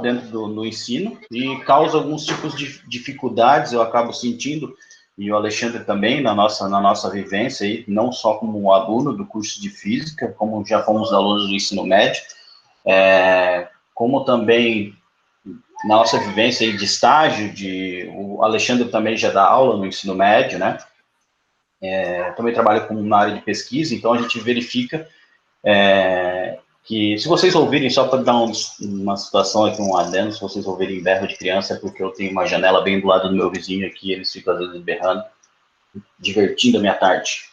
dentro do ensino e causa alguns tipos de dificuldades, eu acabo sentindo, e o Alexandre também, na nossa vivência, aí, não só como aluno do curso de Física, como já fomos alunos do ensino médio, como também na nossa vivência aí de estágio, o Alexandre também já dá aula no ensino médio, né? Também trabalho na área de pesquisa, então a gente verifica que, se vocês ouvirem, só para dar uma situação aqui, um adendo, se vocês ouvirem berro de criança, é porque eu tenho uma janela bem do lado do meu vizinho aqui, eles ficam às vezes berrando, divertindo a minha tarde.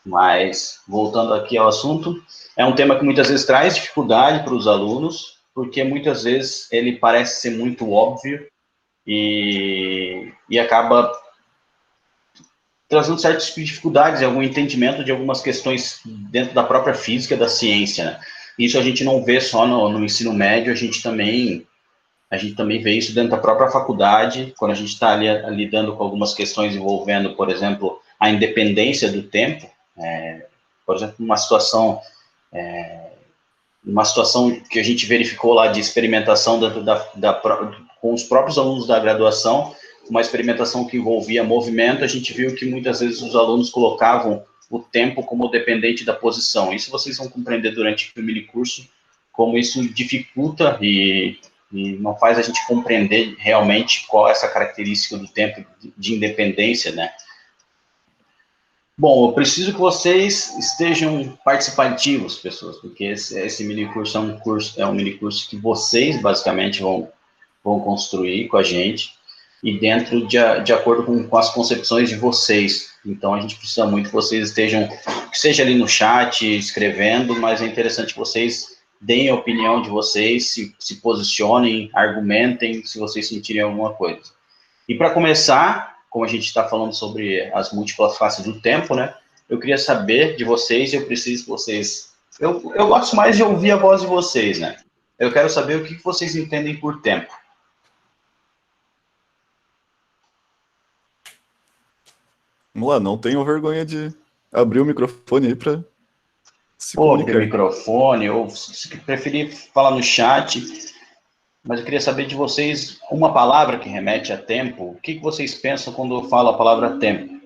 Mas, voltando aqui ao assunto, é um tema que muitas vezes traz dificuldade para os alunos, porque muitas vezes ele parece ser muito óbvio e acaba trazendo certas dificuldades, algum entendimento de algumas questões dentro da própria física, da ciência, né? Isso a gente não vê só no ensino médio, a gente também vê isso dentro da própria faculdade, quando a gente está ali lidando com algumas questões envolvendo, por exemplo, a independência do tempo, por exemplo, uma situação que a gente verificou lá de experimentação dentro com os próprios alunos da graduação, uma experimentação que envolvia movimento, a gente viu que muitas vezes os alunos colocavam o tempo como dependente da posição. Isso vocês vão compreender durante o minicurso, como isso dificulta e não faz a gente compreender realmente qual é essa característica do tempo de independência, né? Bom, eu preciso que vocês estejam participativos, pessoas, porque esse minicurso é um minicurso que vocês, basicamente, vão construir com a gente, e dentro de acordo com as concepções de vocês. Então, a gente precisa muito que vocês estejam, que seja ali no chat, escrevendo, mas é interessante que vocês deem a opinião de vocês, se posicionem, argumentem, se vocês sentirem alguma coisa. E para começar, como a gente está falando sobre as múltiplas faces do tempo, né? Eu queria saber de vocês, eu preciso que vocês... Eu gosto mais de ouvir a voz de vocês, né? Eu quero saber o que vocês entendem por tempo. Vamos lá, não tenham vergonha de abrir o microfone aí para se Pô, abrir o comunicar. microfone, ou se preferir falar no chat, mas eu queria saber de vocês uma palavra que remete a tempo. O que vocês pensam quando eu falo a palavra tempo?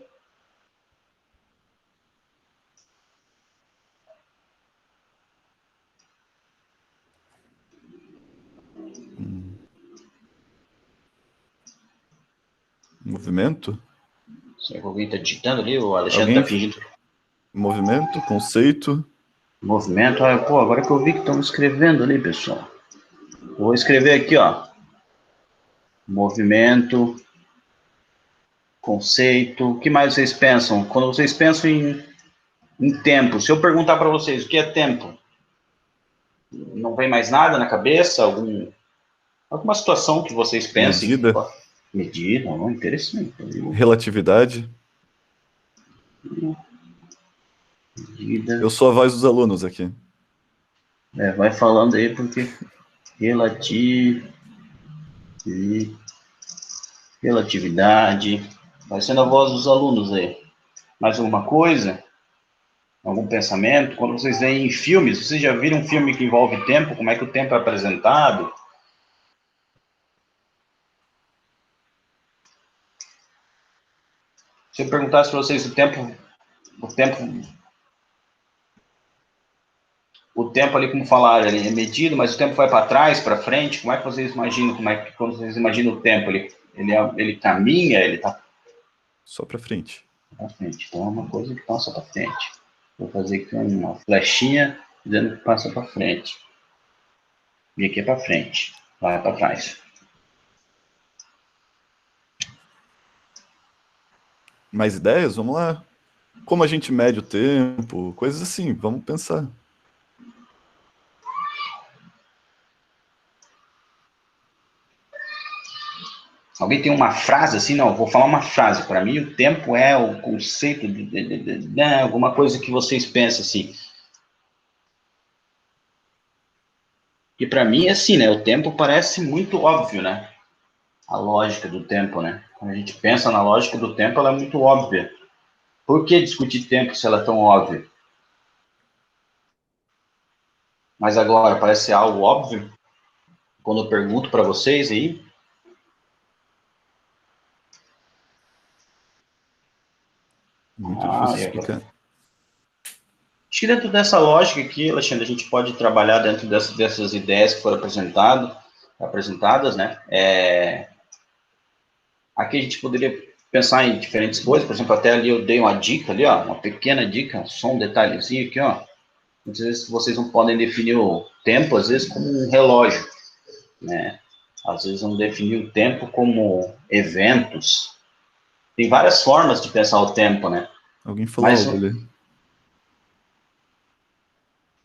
Movimento? Será que alguém está digitando ali? O Alexandre Alguém? está fingindo. Movimento, conceito. Movimento. Ah, pô, agora que eu vi que estão escrevendo ali, pessoal. Vou escrever aqui, ó. Movimento, conceito. O que mais vocês pensam? Quando vocês pensam em tempo, se eu perguntar para vocês o que é tempo, não vem mais nada na cabeça? Alguma situação que vocês pensem? Medida. Medida, não, interessante. Relatividade. Medida. Eu sou a voz dos alunos aqui. Vai falando aí, porque relatividade, vai sendo a voz dos alunos aí. Mais alguma coisa? Algum pensamento? Quando vocês veem em filmes, vocês já viram um filme que envolve tempo? Como é que o tempo é apresentado? Se eu perguntasse para vocês o tempo ali, como falaram, ele é medido, mas o tempo vai para trás, para frente, como é que vocês imaginam, quando vocês imaginam o tempo, ele caminha, ele está Só para frente. para frente, então é uma coisa que passa para frente. Vou fazer aqui uma flechinha dizendo que passa para frente. E aqui é para frente, vai para trás. Mais ideias? Vamos lá. Como a gente mede o tempo, coisas assim, vamos pensar. Alguém tem uma frase assim? Não, vou falar uma frase. Para mim, o tempo é o conceito de alguma coisa que vocês pensam assim. E para mim, é assim, né? O tempo parece muito óbvio, né? A lógica do tempo, né? Quando a gente pensa na lógica do tempo, ela é muito óbvia. Por que discutir tempo se ela é tão óbvia? Mas agora, parece algo óbvio? quando eu pergunto para vocês aí. Muito difícil explicar. Acho que dentro dessa lógica aqui, Alexandre, a gente pode trabalhar dentro dessas ideias que foram apresentadas, né? Aqui a gente poderia pensar em diferentes coisas, por exemplo, até ali eu dei uma dica ali, ó, uma pequena dica, só um detalhezinho aqui, ó. Muitas vezes vocês não podem definir o tempo, às vezes, como um relógio, né? Às vezes não definir o tempo como eventos. Tem várias formas de pensar o tempo, né? Alguém falou Mas algo ali.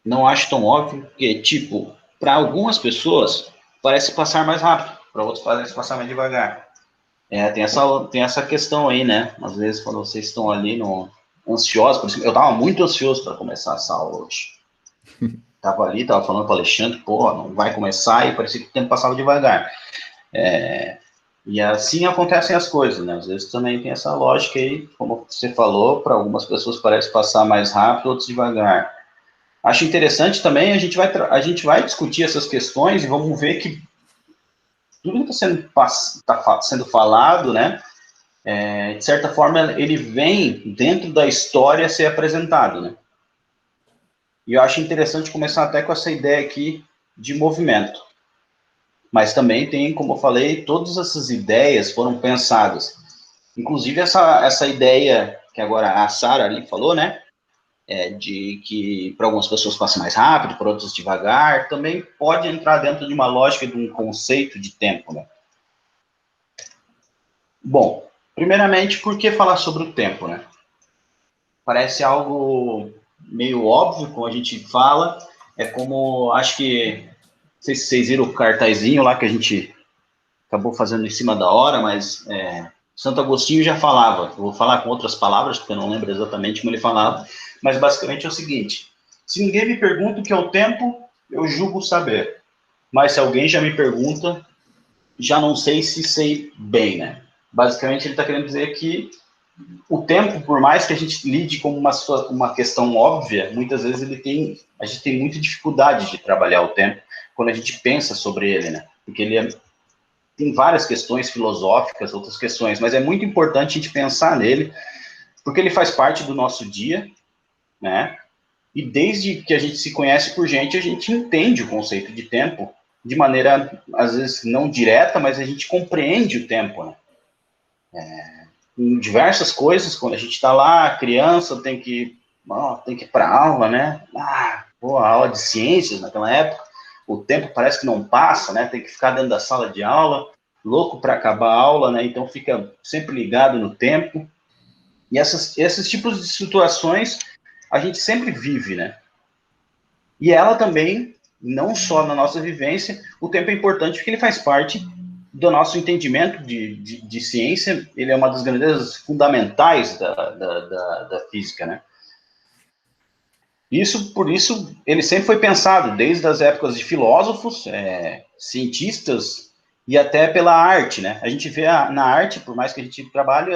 não acho tão óbvio, porque, tipo, para algumas pessoas parece passar mais rápido, para outros parece passar mais devagar. Tem essa questão aí, né? Às vezes, quando vocês estão ali ansiosos, por exemplo, eu estava muito ansioso para começar essa aula hoje. Tava ali, tava falando para o Alexandre, pô, não vai começar, e parecia que o tempo passava devagar. E assim acontecem as coisas, né? Às vezes também tem essa lógica aí, como você falou, para algumas pessoas parece passar mais rápido, outros devagar. Acho interessante também, a gente vai discutir essas questões e vamos ver que tudo que está sendo falado, né, de certa forma, ele vem dentro da história a ser apresentado, né? E eu acho interessante começar até com essa ideia aqui de movimento. Mas também tem, como eu falei, todas essas ideias foram pensadas. Inclusive essa ideia que agora a Sara ali falou, né? De que para algumas pessoas passa mais rápido, para outras devagar, também pode entrar dentro de uma lógica de um conceito de tempo, né? Bom, primeiramente, por que falar sobre o tempo, né? Parece algo meio óbvio quando a gente fala, é como, acho que, não sei se vocês viram o cartazinho lá que a gente acabou fazendo em cima da hora, mas Santo Agostinho já falava, eu vou falar com outras palavras, porque eu não lembro exatamente como ele falava, mas basicamente é o seguinte: se ninguém me pergunta o que é o tempo, eu julgo saber. Mas se alguém já me pergunta, já não sei se sei bem, né? Basicamente ele está querendo dizer que o tempo, por mais que a gente lide como uma questão óbvia, muitas vezes a gente tem muita dificuldade de trabalhar o tempo quando a gente pensa sobre ele, né? Porque tem várias questões filosóficas, outras questões, mas é muito importante a gente pensar nele, porque ele faz parte do nosso dia, né? E desde que a gente se conhece por gente, a gente entende o conceito de tempo de maneira, às vezes, não direta, mas a gente compreende o tempo, né? Em diversas coisas, quando a gente está lá, criança, tem que ir para aula, né? A aula de ciências naquela época, o tempo parece que não passa, né? Tem que ficar dentro da sala de aula, louco para acabar a aula, né? Então fica sempre ligado no tempo. E esses tipos de situações a gente sempre vive, né? E ela também, não só na nossa vivência, o tempo é importante porque ele faz parte do nosso entendimento de ciência, ele é uma das grandezas fundamentais da física, né? Por isso, ele sempre foi pensado, desde as épocas de filósofos, cientistas, e até pela arte, né? A gente vê na arte, por mais que a gente trabalhe,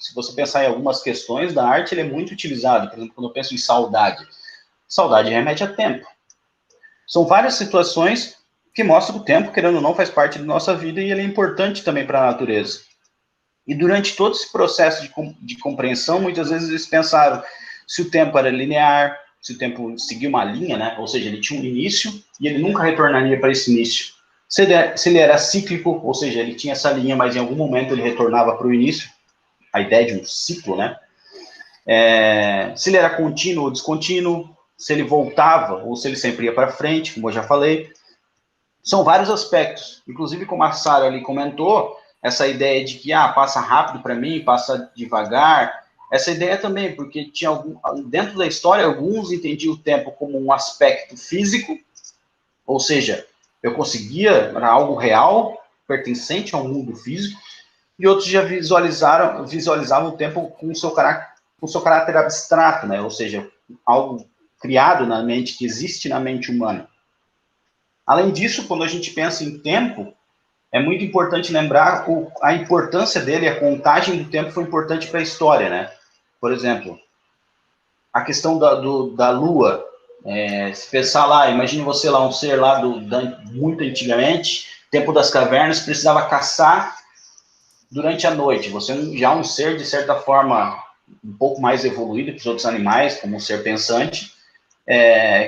se você pensar em algumas questões da arte, ele é muito utilizado. Por exemplo, quando eu penso em saudade, saudade remete a tempo. São várias situações que mostram que o tempo, querendo ou não, faz parte da nossa vida e ele é importante também para a natureza. E durante todo esse processo de compreensão, muitas vezes eles pensaram se o tempo era linear, se o tempo seguia uma linha, né? Ou seja, ele tinha um início e ele nunca retornaria para esse início. Se ele era cíclico, ou seja, ele tinha essa linha, mas em algum momento ele retornava para o início, a ideia de um ciclo, né? Se ele era contínuo ou descontínuo, se ele voltava ou se ele sempre ia para frente, como eu já falei. São vários aspectos, inclusive como a Sara ali comentou, essa ideia de que passa rápido para mim, passa devagar, essa ideia também, porque dentro da história, alguns entendiam o tempo como um aspecto físico, ou seja, eu conseguia, era algo real, pertencente ao mundo físico, e outros já visualizavam o tempo com o seu caráter abstrato, né? Ou seja, algo criado na mente, que existe na mente humana. Além disso, quando a gente pensa em tempo, é muito importante lembrar a importância dele, a contagem do tempo foi importante para a história, né? Por exemplo, a questão da Lua, Se pensar lá, imagine você lá, um ser lá muito antigamente, tempo das cavernas, precisava caçar durante a noite. Você já é um ser, de certa forma, um pouco mais evoluído que os outros animais, como um ser pensante.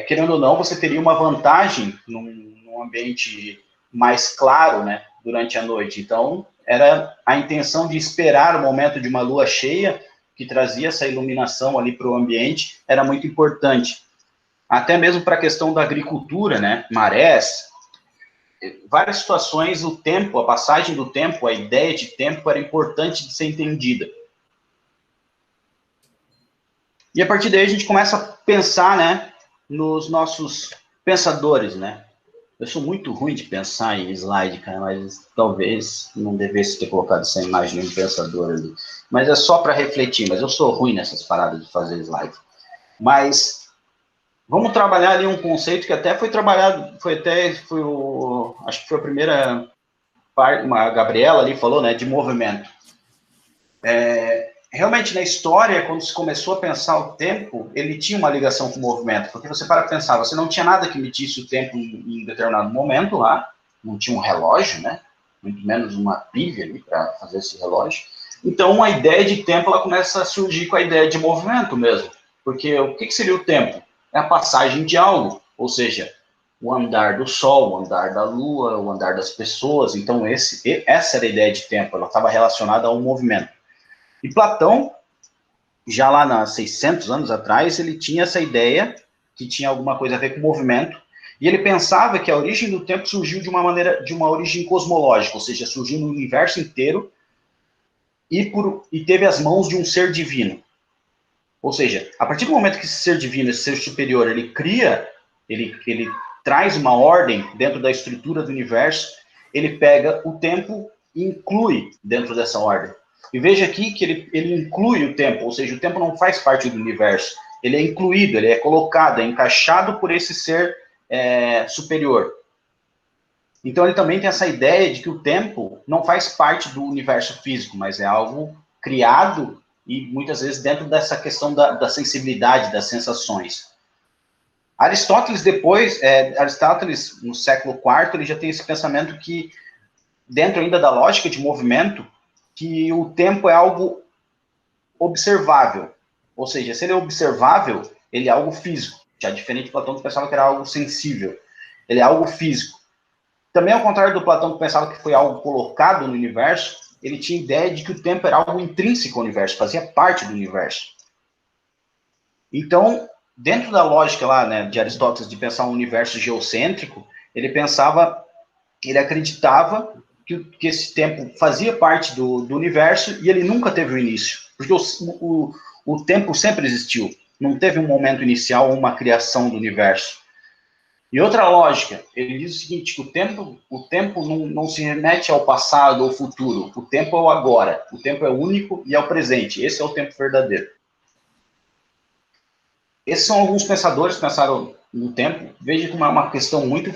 Querendo ou não, você teria uma vantagem num ambiente mais claro, né, durante a noite. Então, era a intenção de esperar o momento de uma lua cheia, que trazia essa iluminação ali para o ambiente, era muito importante. Até mesmo para a questão da agricultura, né, marés, várias situações, o tempo, a passagem do tempo, a ideia de tempo era importante de ser entendida. E a partir daí a gente começa a pensar, né, nos nossos pensadores, né? Eu sou muito ruim de pensar em slide, cara, mas talvez não devesse ter colocado essa imagem de um pensador ali. Mas é só para refletir, mas eu sou ruim nessas paradas de fazer slide. Mas vamos trabalhar ali um conceito que até foi trabalhado, acho que foi a primeira parte, a Gabriela ali falou, né, de movimento. Realmente, na história, quando se começou a pensar o tempo, ele tinha uma ligação com o movimento, porque você para pensar, você não tinha nada que medisse o tempo em determinado momento lá, não tinha um relógio, né? Muito menos uma pilha ali para fazer esse relógio. Então, a ideia de tempo, ela começa a surgir com a ideia de movimento mesmo, porque o que seria o tempo? É a passagem de algo, ou seja, o andar do sol, o andar da lua, o andar das pessoas. Então, essa era a ideia de tempo, ela estava relacionada ao movimento. E Platão, já lá nas 600 anos atrás, ele tinha essa ideia que tinha alguma coisa a ver com o movimento, e ele pensava que a origem do tempo surgiu de uma origem cosmológica, ou seja, surgiu no universo inteiro e teve as mãos de um ser divino. Ou seja, a partir do momento que esse ser divino, esse ser superior, ele cria, ele traz uma ordem dentro da estrutura do universo, ele pega o tempo e inclui dentro dessa ordem. E veja aqui que ele inclui o tempo, ou seja, o tempo não faz parte do universo. Ele é incluído, ele é colocado, é encaixado por esse ser superior. Então ele também tem essa ideia de que o tempo não faz parte do universo físico, mas é algo criado e muitas vezes dentro dessa questão da sensibilidade, das sensações. Aristóteles Aristóteles no século IV, ele já tem esse pensamento que, dentro ainda da lógica de movimento, que o tempo é algo observável. Ou seja, se ele é observável, ele é algo físico. Já diferente de Platão, que pensava que era algo sensível. Ele é algo físico. Também, ao contrário do Platão, que pensava que foi algo colocado no universo, ele tinha a ideia de que o tempo era algo intrínseco ao universo, fazia parte do universo. Então, dentro da lógica lá, né, de Aristóteles de pensar um universo geocêntrico, ele acreditava que esse tempo fazia parte do universo e ele nunca teve um início, porque o tempo sempre existiu, não teve um momento inicial ou uma criação do universo. E outra lógica, ele diz o seguinte, que o tempo não se remete ao passado ou futuro, o tempo é o agora, o tempo é único e é o presente, esse é o tempo verdadeiro. Esses são alguns pensadores que pensaram no tempo, veja como é uma questão muito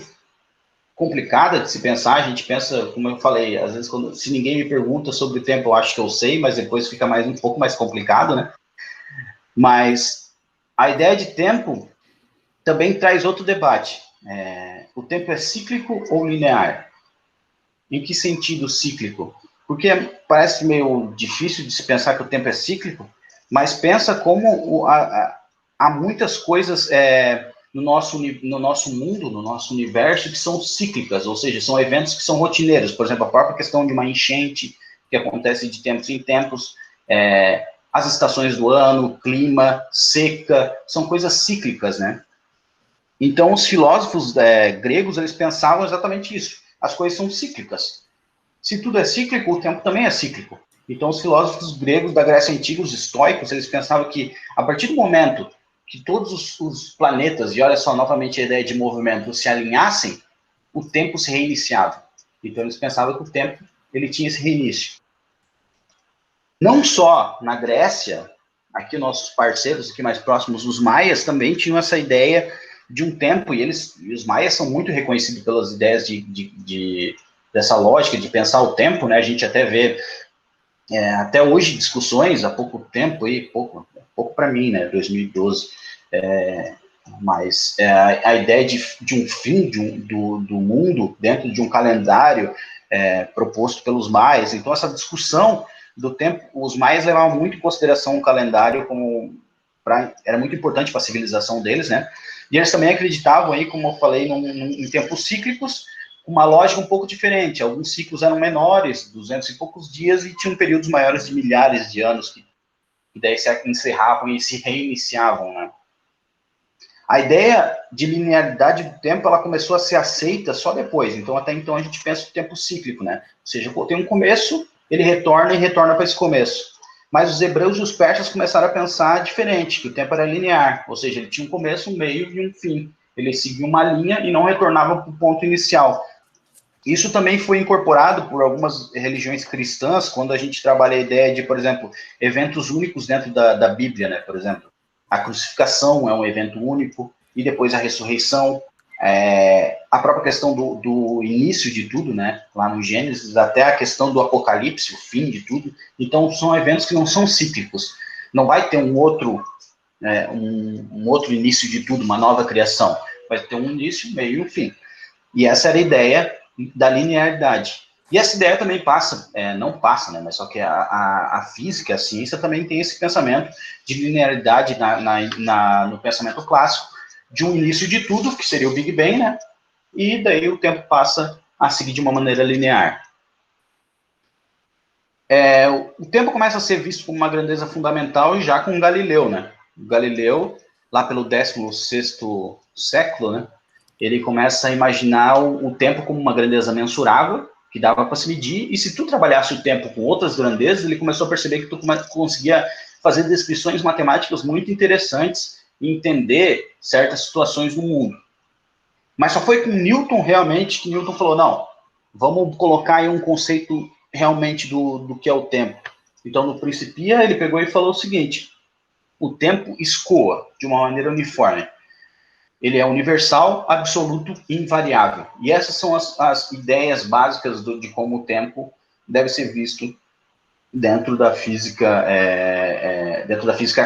complicada de se pensar, a gente pensa, como eu falei, às vezes se ninguém me pergunta sobre o tempo, eu acho que eu sei, mas depois fica um pouco mais complicado, né? Mas a ideia de tempo também traz outro debate. O tempo é cíclico ou linear? Em que sentido cíclico? Porque parece meio difícil de se pensar que o tempo é cíclico, mas pensa como há muitas coisas no nosso mundo, no nosso universo, que são cíclicas, ou seja, são eventos que são rotineiros. Por exemplo, a própria questão de uma enchente, que acontece de tempos em tempos, as estações do ano, clima, seca, são coisas cíclicas, né? Então, os filósofos gregos, eles pensavam exatamente isso. As coisas são cíclicas. Se tudo é cíclico, o tempo também é cíclico. Então, os filósofos gregos da Grécia Antiga, os estoicos, eles pensavam que, a partir do momento que todos os planetas, e olha só novamente a ideia de movimento, se alinhassem, o tempo se reiniciava. Então, eles pensavam que o tempo ele tinha esse reinício. Não só na Grécia, aqui nossos parceiros aqui mais próximos, os maias, também tinham essa ideia de um tempo, e os maias são muito reconhecidos pelas ideias dessa lógica de pensar o tempo, né? A gente até vê até hoje discussões, há pouco tempo, pouco para mim, né? 2012, Mas a ideia de um fim do mundo dentro de um calendário proposto pelos maias. Então, essa discussão do tempo, os maias levavam muito em consideração o calendário era muito importante para a civilização deles, né? E eles também acreditavam aí, como eu falei, em tempos cíclicos, uma lógica um pouco diferente. Alguns ciclos eram menores, 200 e poucos dias, e tinham períodos maiores de milhares de anos, que daí se encerravam e se reiniciavam, né? A ideia de linearidade do tempo, ela começou a ser aceita só depois. Então, até então, a gente pensa no tempo cíclico, né? Ou seja, tem um começo, ele retorna e retorna para esse começo. Mas os hebreus e os persas começaram a pensar diferente, que o tempo era linear. Ou seja, ele tinha um começo, um meio e um fim. Ele seguia uma linha e não retornava para o ponto inicial. Isso também foi incorporado por algumas religiões cristãs, quando a gente trabalha a ideia de, por exemplo, eventos únicos dentro da Bíblia, né? Por exemplo, a crucificação é um evento único, e depois a ressurreição, a própria questão do início de tudo, né? Lá no Gênesis, até a questão do Apocalipse, o fim de tudo. Então, são eventos que não são cíclicos. Não vai ter um outro início de tudo, uma nova criação. Vai ter um início, meio e um fim. E essa era a ideia da linearidade. E essa ideia também passa, não passa, né, mas só que a física, a ciência também tem esse pensamento de linearidade no pensamento clássico, de um início de tudo, que seria o Big Bang, né, e daí o tempo passa a seguir de uma maneira linear. O tempo começa a ser visto como uma grandeza fundamental já com Galileu, né? O Galileu, lá pelo 16º século, né, ele começa a imaginar o tempo como uma grandeza mensurável, que dava para se medir, e se tu trabalhasse o tempo com outras grandezas, ele começou a perceber que tu conseguia fazer descrições matemáticas muito interessantes e entender certas situações do mundo. Mas só foi com Newton, realmente, que Newton falou, não, vamos colocar aí um conceito realmente do que é o tempo. Então, no Principia, ele pegou e falou o seguinte, o tempo escoa de uma maneira uniforme. Ele é universal, absoluto e invariável. E essas são as ideias básicas de como o tempo deve ser visto dentro da física,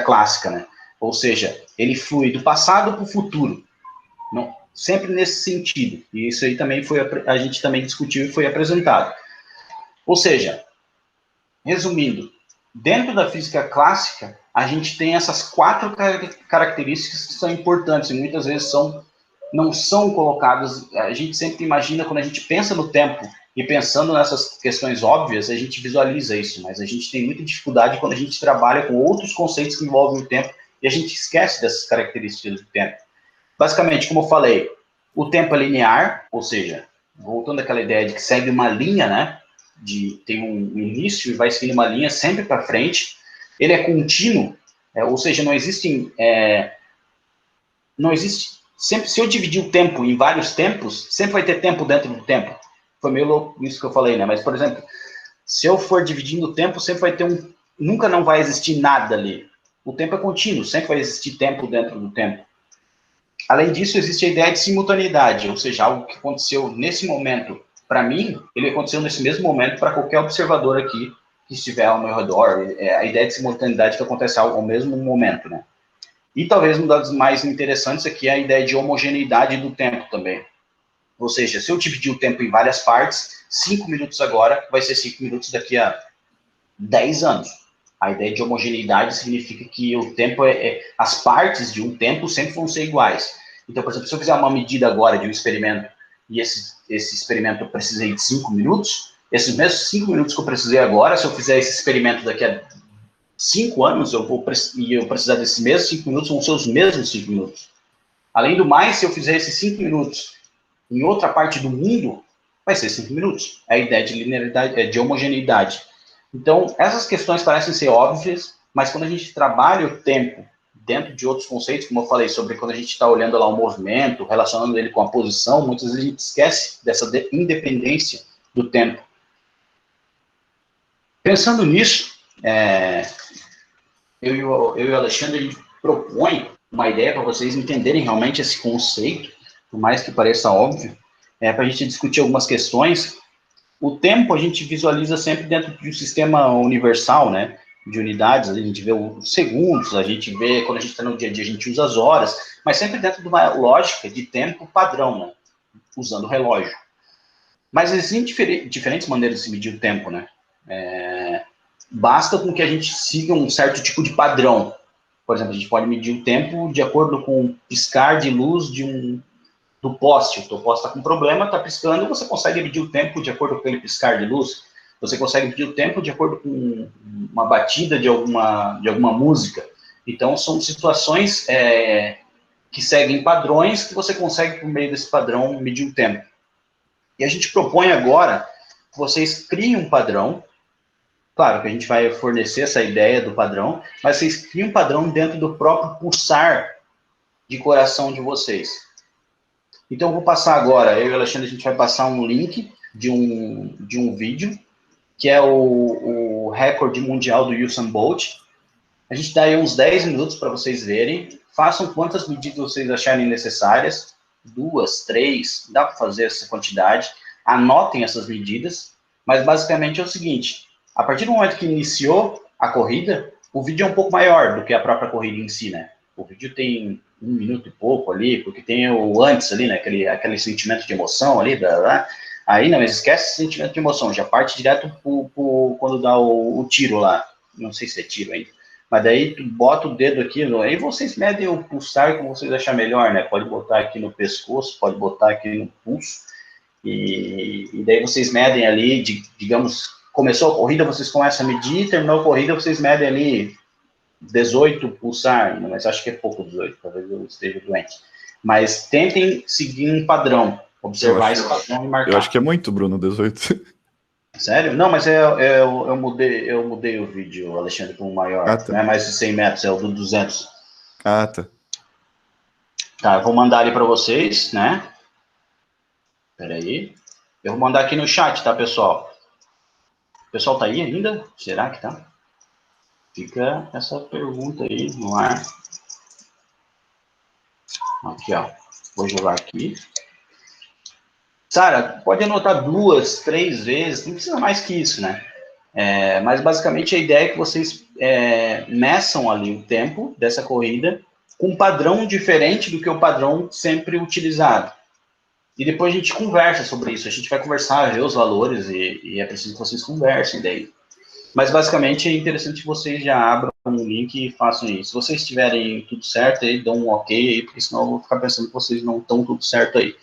clássica, né? Ou seja, ele flui do passado para o futuro, não, sempre nesse sentido. E isso aí também a gente também discutiu e foi apresentado. Ou seja, resumindo, dentro da física clássica, a gente tem essas 4 características que são importantes e muitas vezes não são colocadas. A gente sempre imagina, quando a gente pensa no tempo e pensando nessas questões óbvias, a gente visualiza isso, mas a gente tem muita dificuldade quando a gente trabalha com outros conceitos que envolvem o tempo e a gente esquece dessas características do tempo. Basicamente, como eu falei, o tempo é linear, ou seja, voltando àquela ideia de que segue uma linha, né? Tem um início e vai seguindo uma linha sempre para frente. Ele é contínuo, ou seja, não existe sempre, se eu dividir o tempo em vários tempos, sempre vai ter tempo dentro do tempo. Foi meio louco isso que eu falei, né? Mas, por exemplo, se eu for dividindo o tempo, sempre vai ter nunca não vai existir nada ali. O tempo é contínuo, sempre vai existir tempo dentro do tempo. Além disso, existe a ideia de simultaneidade, ou seja, algo que aconteceu nesse momento para mim, ele aconteceu nesse mesmo momento para qualquer observador aqui que estiver ao meu redor. A ideia de simultaneidade que acontece ao mesmo momento, né? E talvez uma das mais interessantes aqui é a ideia de homogeneidade do tempo também. Ou seja, se eu dividir o tempo em várias partes, 5 minutos agora vai ser 5 minutos daqui a 10 anos. A ideia de homogeneidade significa que o tempo as partes de um tempo sempre vão ser iguais. Então, por exemplo, se eu fizer uma medida agora de um experimento e esse experimento eu precisei de 5 minutos, esses mesmos 5 minutos que eu precisei agora, se eu fizer esse experimento daqui a 5 anos, eu precisar desses mesmos 5 minutos, vão ser os mesmos 5 minutos. Além do mais, se eu fizer esses 5 minutos em outra parte do mundo, vai ser 5 minutos. É a ideia de linearidade, de homogeneidade. Então, essas questões parecem ser óbvias, mas quando a gente trabalha o tempo dentro de outros conceitos, como eu falei, sobre quando a gente está olhando lá o movimento, relacionando ele com a posição, muitas vezes a gente esquece dessa independência do tempo. Pensando nisso, eu e o Alexandre, a gente propõe uma ideia para vocês entenderem realmente esse conceito, por mais que pareça óbvio, para a gente discutir algumas questões. O tempo a gente visualiza sempre dentro de um sistema universal, né? de unidades, a gente vê os segundos, a gente vê, quando a gente está no dia a dia, a gente usa as horas, mas sempre dentro de uma lógica de tempo padrão, né? Usando o relógio. Mas existem diferentes maneiras de se medir o tempo, né? Basta com que a gente siga um certo tipo de padrão. Por exemplo, a gente pode medir o tempo de acordo com o piscar de luz do poste. O teu poste está com problema, está piscando, você consegue medir o tempo de acordo com aquele piscar de luz. Você consegue medir o tempo de acordo com uma batida de alguma música. Então, são situações que seguem padrões que você consegue, por meio desse padrão, medir o tempo. E a gente propõe agora que vocês criem um padrão. Claro que a gente vai fornecer essa ideia do padrão, mas vocês criem um padrão dentro do próprio pulsar de coração de vocês. Então, eu vou passar agora, eu e o Alexandre, a gente vai passar um link de um vídeo, que é o recorde mundial do Usain Bolt. A gente dá aí uns 10 minutos para vocês verem. Façam quantas medidas vocês acharem necessárias. 2, 3, dá para fazer essa quantidade. Anotem essas medidas. Mas, basicamente, é o seguinte. A partir do momento que iniciou a corrida, o vídeo é um pouco maior do que a própria corrida em si, né? O vídeo tem 1 minuto e pouco ali, porque tem o antes ali, né? Aquele sentimento de emoção ali, aí não, mas esquece esse sentimento de emoção, já parte direto quando dá o tiro lá. Não sei se é tiro ainda. Mas daí tu bota o dedo aqui, aí vocês medem o pulsar como vocês acharem melhor, né? Pode botar aqui no pescoço, pode botar aqui no pulso. E daí vocês medem ali, digamos, começou a corrida, vocês começam a medir, terminou a corrida, vocês medem ali 18 pulsar, mas acho que é pouco 18, talvez eu esteja doente. Mas tentem seguir um padrão, observar esse padrão e marcar. Eu acho que é muito, Bruno, 18. Sério? Não, mas eu mudei o vídeo, Alexandre, para um maior. Ah, tá. Não é mais de 100 metros, é o do 200. Ah, tá. Tá, eu vou mandar ali para vocês, né? Peraí. Eu vou mandar aqui no chat, tá, pessoal? O pessoal tá aí ainda? Será que tá? Fica essa pergunta aí no ar. Aqui, ó. Vou jogar aqui. Sara, pode anotar 2, 3 vezes, não precisa mais que isso, né? Mas basicamente a ideia é que vocês meçam ali o tempo dessa corrida com um padrão diferente do que o padrão sempre utilizado. E depois a gente conversa sobre isso, a gente vai conversar, ver os valores e é preciso que vocês conversem daí. Mas basicamente é interessante que vocês já abram um link e façam isso. Se vocês tiverem tudo certo aí, dão um ok aí, porque senão eu vou ficar pensando que vocês não estão tudo certo aí.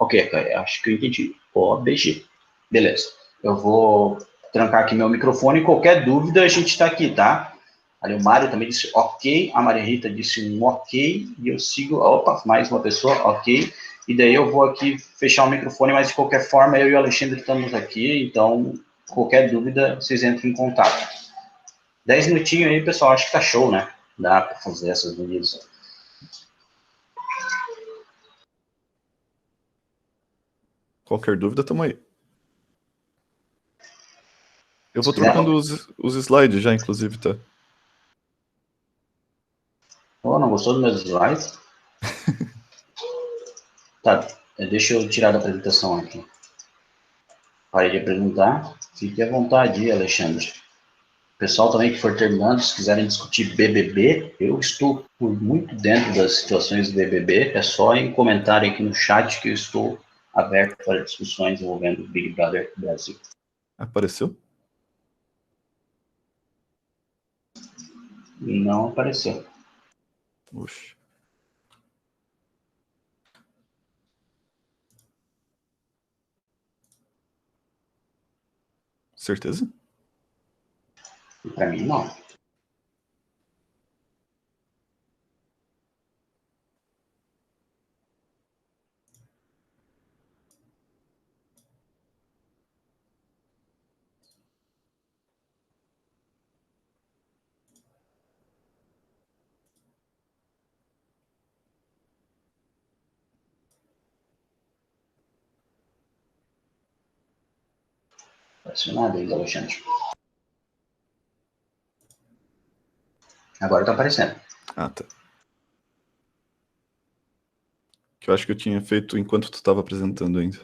Ok, acho que eu entendi. OBG. Beleza. Eu vou trancar aqui meu microfone. Qualquer dúvida, a gente está aqui, tá? Ali o Mário também disse ok. A Maria Rita disse um ok. E eu sigo. Opa, mais uma pessoa, ok. E daí eu vou aqui fechar o microfone, mas de qualquer forma, eu e o Alexandre estamos aqui. Então, qualquer dúvida, vocês entram em contato. 10 minutinhos aí, pessoal. Acho que tá show, né? Dá para fazer essas medidas. Qualquer dúvida, tamo aí. Eu vou trocando os slides já, inclusive, tá? Oh, não gostou dos meus slides? Tá, deixa eu tirar da apresentação aqui. Parei de apresentar. Fique à vontade, Alexandre. O pessoal também que for terminando, se quiserem discutir BBB, eu estou por muito dentro das situações do BBB. É só em comentário aqui no chat que eu estou aberto para discussões envolvendo o Big Brother Brasil. Apareceu? Não apareceu. Oxe. Certeza? Para mim, não. Apareceu nada ainda, Alexandre. Agora está aparecendo. Ah, tá. Que eu acho que eu tinha feito enquanto tu estava apresentando ainda.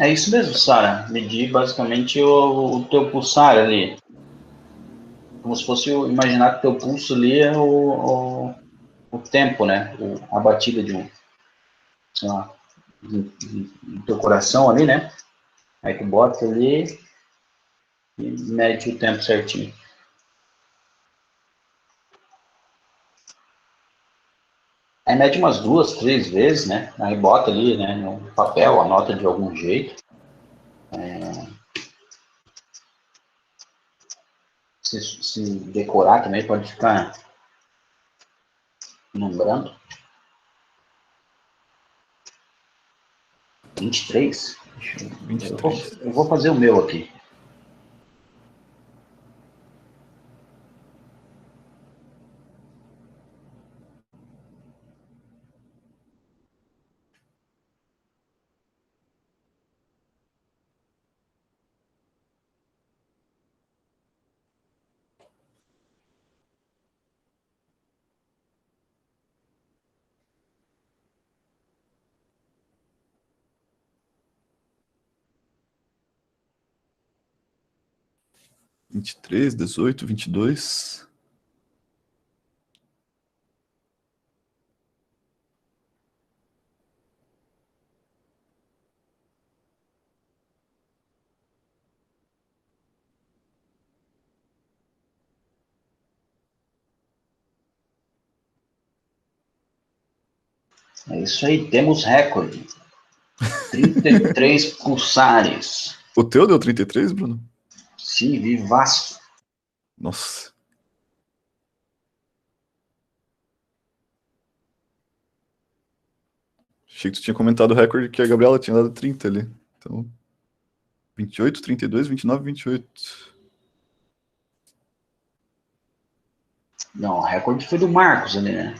É isso mesmo, Sara. Medir basicamente o teu pulsar ali. Como se fosse imaginar que o teu pulso ali é o tempo, né? A batida de um, sei lá, do teu coração ali, né? Aí tu bota ali e mede o tempo certinho. Aí mede umas 2, 3 vezes, né? Aí bota ali, né, no papel, anota de algum jeito. Se decorar também pode ficar lembrando. 23? Eu vou, 23. eu vou fazer o meu aqui. Vinte e três, 18, 22. É isso aí, temos recorde. 33 pulsares. O teu deu 33, Bruno? Sim, vivaço. Nossa. Achei que tu tinha comentado o recorde que a Gabriela tinha dado 30 ali. Então, 28, 32, 29, 28. Não, o recorde foi do Marcos ali, né?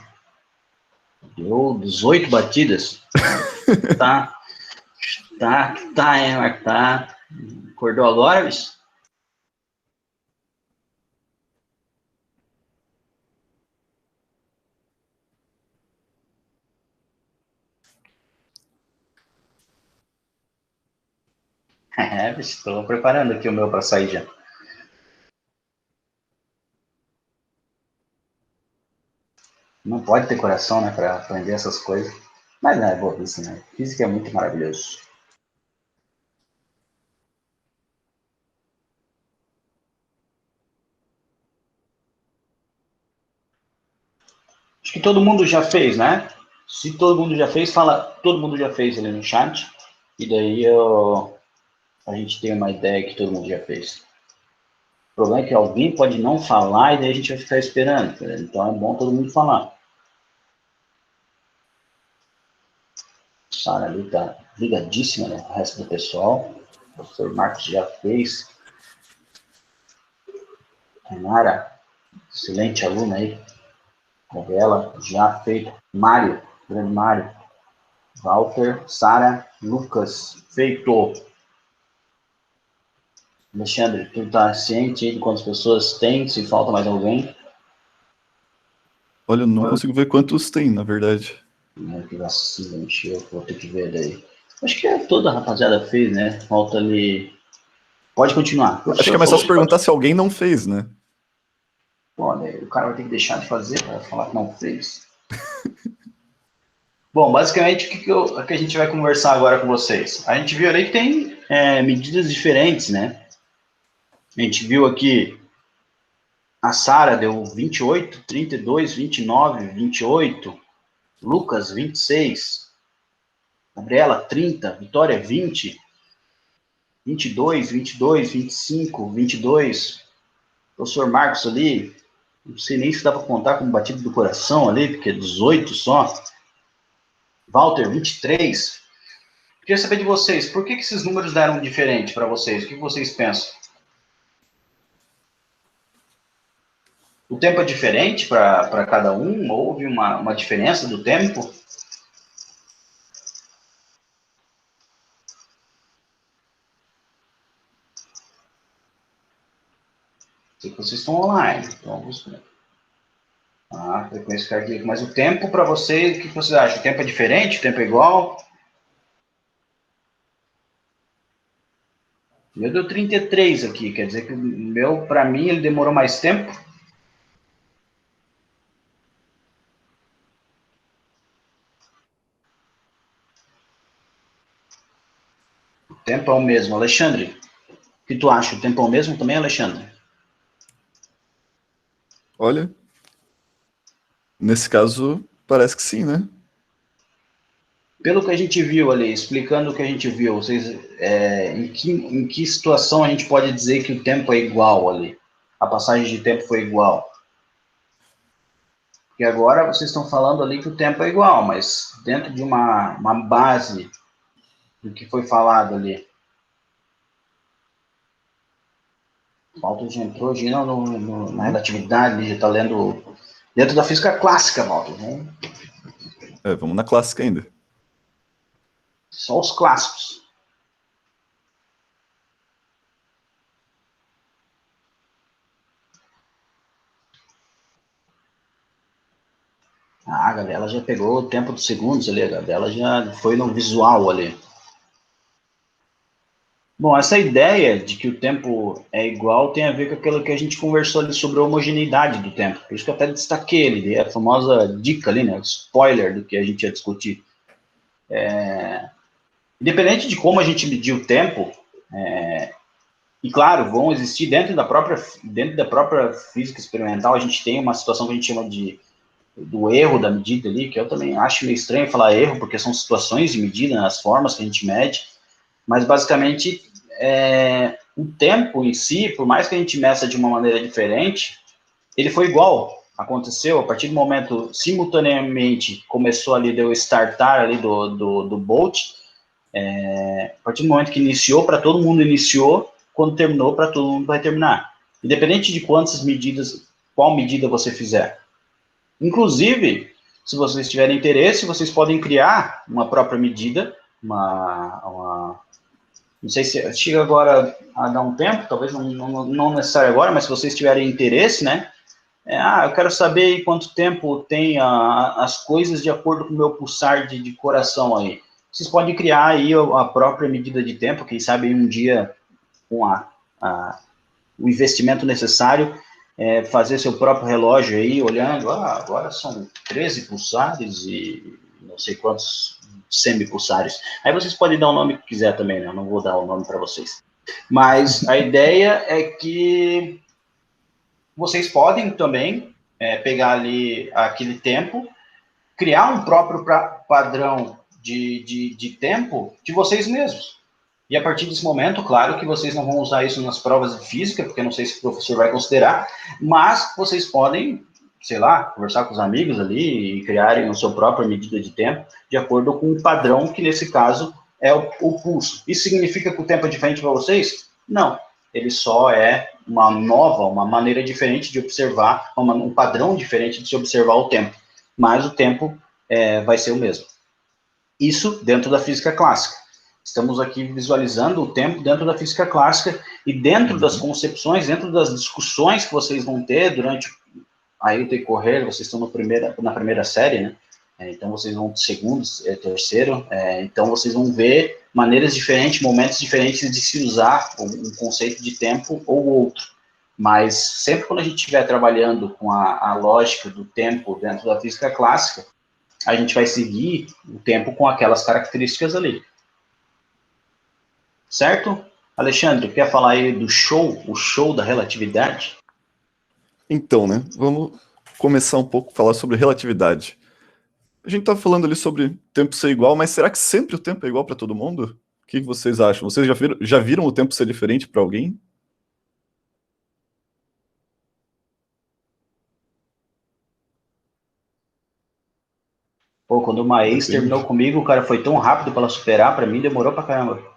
Deu 18 batidas. Tá, Marcos? Tá. Acordou agora, bicho? É, bicho, tô preparando aqui o meu pra sair já. Não pode ter coração, né, pra aprender essas coisas. Mas não é bobice, né? Física é muito maravilhoso. Acho que todo mundo já fez, né? Se todo mundo já fez, fala todo mundo já fez ali no chat. E daí a gente tem uma ideia que todo mundo já fez. O problema é que alguém pode não falar e daí a gente vai ficar esperando. Então é bom todo mundo falar. Sara ali tá ligadíssima, né? O resto do pessoal. O professor Marcos já fez. Renara, excelente aluna aí. Novela, já feito. Mário, grande Mário. Walter, Sara, Lucas, feito. Alexandre, tu tá ciente de quantas pessoas tem? Se falta mais alguém? Olha, eu não consigo ver quantos tem, na verdade. Que vacina, encheu, vou ter que ver daí. Acho que toda a rapaziada fez, né? Falta ali. Pode continuar. O Acho que professor é mais falou fácil que pode. perguntar se alguém não fez, né? Olha, o cara vai ter que deixar de fazer para falar que não fez. Bom, basicamente, o que a gente vai conversar agora com vocês? A gente viu ali que tem medidas diferentes, né? A gente viu aqui a Sara deu 28, 32, 29, 28, Lucas 26, Gabriela 30, Vitória 20, 22, 22, 25, 22, professor Marcos ali, não sei nem se dá para contar como batido do coração ali, porque é 18 só, Walter 23. Queria saber de vocês, por que esses números deram diferente para vocês? O que vocês pensam? O tempo é diferente para cada um? Houve uma diferença do tempo? Sei que vocês estão online, então buscando. Ah, frequência cardíaca. Mas o tempo para vocês, o que vocês acham? O tempo é diferente? O tempo é igual? Eu deu 33 aqui, quer dizer que o meu, para mim, ele demorou mais tempo. O tempo é o mesmo. Alexandre, o que tu acha? O tempo é o mesmo também, Alexandre? Olha, nesse caso, parece que sim, né? Pelo que a gente viu ali, explicando o que a gente viu, vocês, em que situação a gente pode dizer que o tempo é igual ali? A passagem de tempo foi igual? Porque agora vocês estão falando ali que o tempo é igual, mas dentro de uma base do que foi falado ali. Walter já entrou já na relatividade, ele já está lendo dentro da física clássica, Walter. Né? Vamos na clássica ainda. Só os clássicos. Ah, a Gabriela já pegou o tempo dos segundos ali, a Gabriela já foi no visual ali. Bom, essa ideia de que o tempo é igual tem a ver com aquilo que a gente conversou ali sobre a homogeneidade do tempo. Por isso que eu até destaquei ele, a famosa dica ali, né? Spoiler do que a gente ia discutir. Independente de como a gente medir o tempo, e claro, vão existir dentro da própria física experimental, a gente tem uma situação que a gente chama do erro da medida ali, que eu também acho meio estranho falar erro, porque são situações de medida, né, as formas que a gente mede, mas basicamente o tempo em si, por mais que a gente meça de uma maneira diferente, ele foi igual. Aconteceu a partir do momento, simultaneamente, começou ali, deu startar ali do Bolt, a partir do momento que iniciou, para todo mundo iniciou, quando terminou, para todo mundo vai terminar. Independente de quantas medidas, qual medida você fizer. Inclusive, se vocês tiverem interesse, vocês podem criar uma própria medida, não sei se chega agora a dar um tempo, talvez não necessário agora, mas se vocês tiverem interesse, né? Eu quero saber quanto tempo tem as coisas de acordo com o meu pulsar de coração aí. Vocês podem criar aí a própria medida de tempo, quem sabe um dia com o investimento necessário, fazer seu próprio relógio aí, olhando, agora são 13 pulsares e não sei quantos semipulsares. Aí vocês podem dar o nome que quiser também, né? Eu não vou dar o nome para vocês. Mas a ideia é que vocês podem também pegar ali aquele tempo, criar um próprio padrão de tempo de vocês mesmos. E a partir desse momento, claro que vocês não vão usar isso nas provas de física, porque não sei se o professor vai considerar, mas vocês podem, sei lá, conversar com os amigos ali e criarem a sua própria medida de tempo, de acordo com o padrão, que nesse caso é o pulso. Isso significa que o tempo é diferente para vocês? Não. Ele só é uma maneira diferente de observar, um padrão diferente de se observar o tempo. Mas o tempo vai ser o mesmo. Isso dentro da física clássica. Estamos aqui visualizando o tempo dentro da física clássica e dentro das concepções, dentro das discussões que vocês vão ter durante aí o decorrer, vocês estão na primeira série, né? Então vocês vão segundo, terceiro, então vocês vão ver maneiras diferentes, momentos diferentes de se usar um conceito de tempo ou outro. Mas sempre quando a gente estiver trabalhando com a lógica do tempo dentro da física clássica, a gente vai seguir o tempo com aquelas características ali. Certo? Alexandre, quer falar aí do show, o show da relatividade? Então, né? Vamos começar um pouco a falar sobre relatividade. A gente tá falando ali sobre tempo ser igual, mas será que sempre o tempo é igual para todo mundo? O que vocês acham? Vocês já viram o tempo ser diferente para alguém? Pô, quando uma ex terminou Depende. comigo, o cara foi tão rápido para ela superar, para mim demorou pra caramba.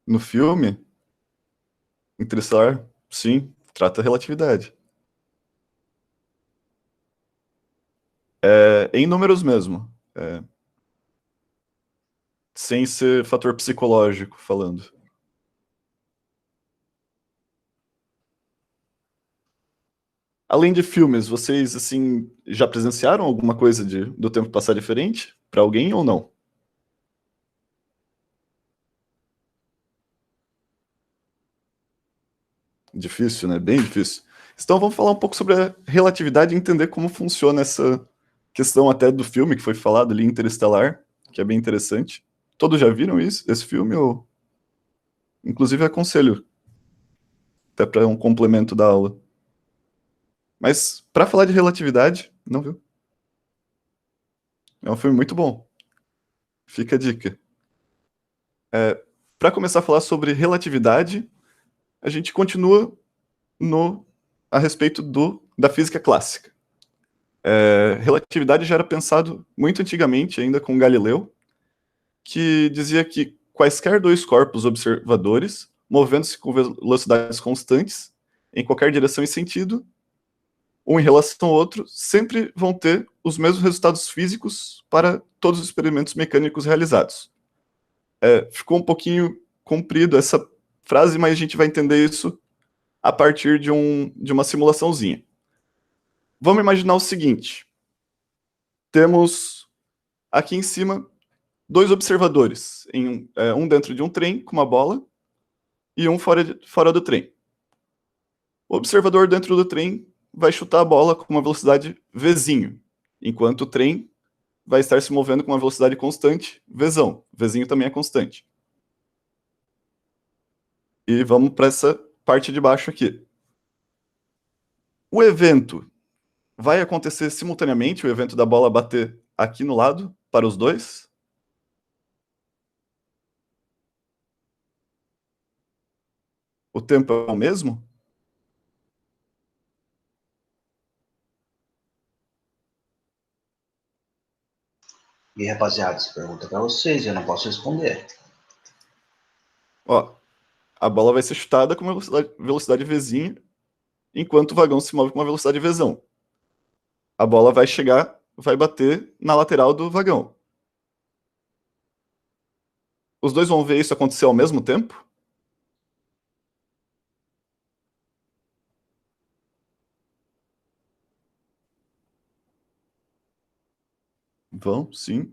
No filme, Interestelar, sim, trata a relatividade. Em números mesmo, sem ser fator psicológico falando. Além de filmes, vocês, assim, já presenciaram alguma coisa do tempo passar diferente para alguém ou não? Difícil, né? Bem difícil. Então vamos falar um pouco sobre a relatividade e entender como funciona essa questão até do filme que foi falado ali, Interestelar, que é bem interessante. Todos já viram isso, esse filme? Ou... Inclusive aconselho, até para um complemento da aula. Mas para falar de relatividade, não viu? É um filme muito bom. Fica a dica. Para começar a falar sobre relatividade, a gente continua no a respeito da física clássica. Relatividade já era pensado muito antigamente, ainda com Galileu, que dizia que quaisquer dois corpos observadores, movendo-se com velocidades constantes, em qualquer direção e sentido, um em relação ao outro, sempre vão ter os mesmos resultados físicos para todos os experimentos mecânicos realizados. Ficou um pouquinho comprido essa frase, mas a gente vai entender isso a partir de uma simulaçãozinha. Vamos imaginar o seguinte: temos aqui em cima dois observadores, um dentro de um trem com uma bola e um fora do trem. O observador dentro do trem vai chutar a bola com uma velocidade vzinho, enquanto o trem vai estar se movendo com uma velocidade constante, vzão. Vzinho também é constante. E vamos para essa parte de baixo aqui. O evento vai acontecer simultaneamente, o evento da bola bater aqui no lado, para os dois? O tempo é o mesmo? E, rapaziada, essa pergunta é para vocês, eu não posso responder. Ó, a bola vai ser chutada com uma velocidade vzinha, enquanto o vagão se move com uma velocidade vzão. A bola vai chegar, vai bater na lateral do vagão. Os dois vão ver isso acontecer ao mesmo tempo? Vão, sim.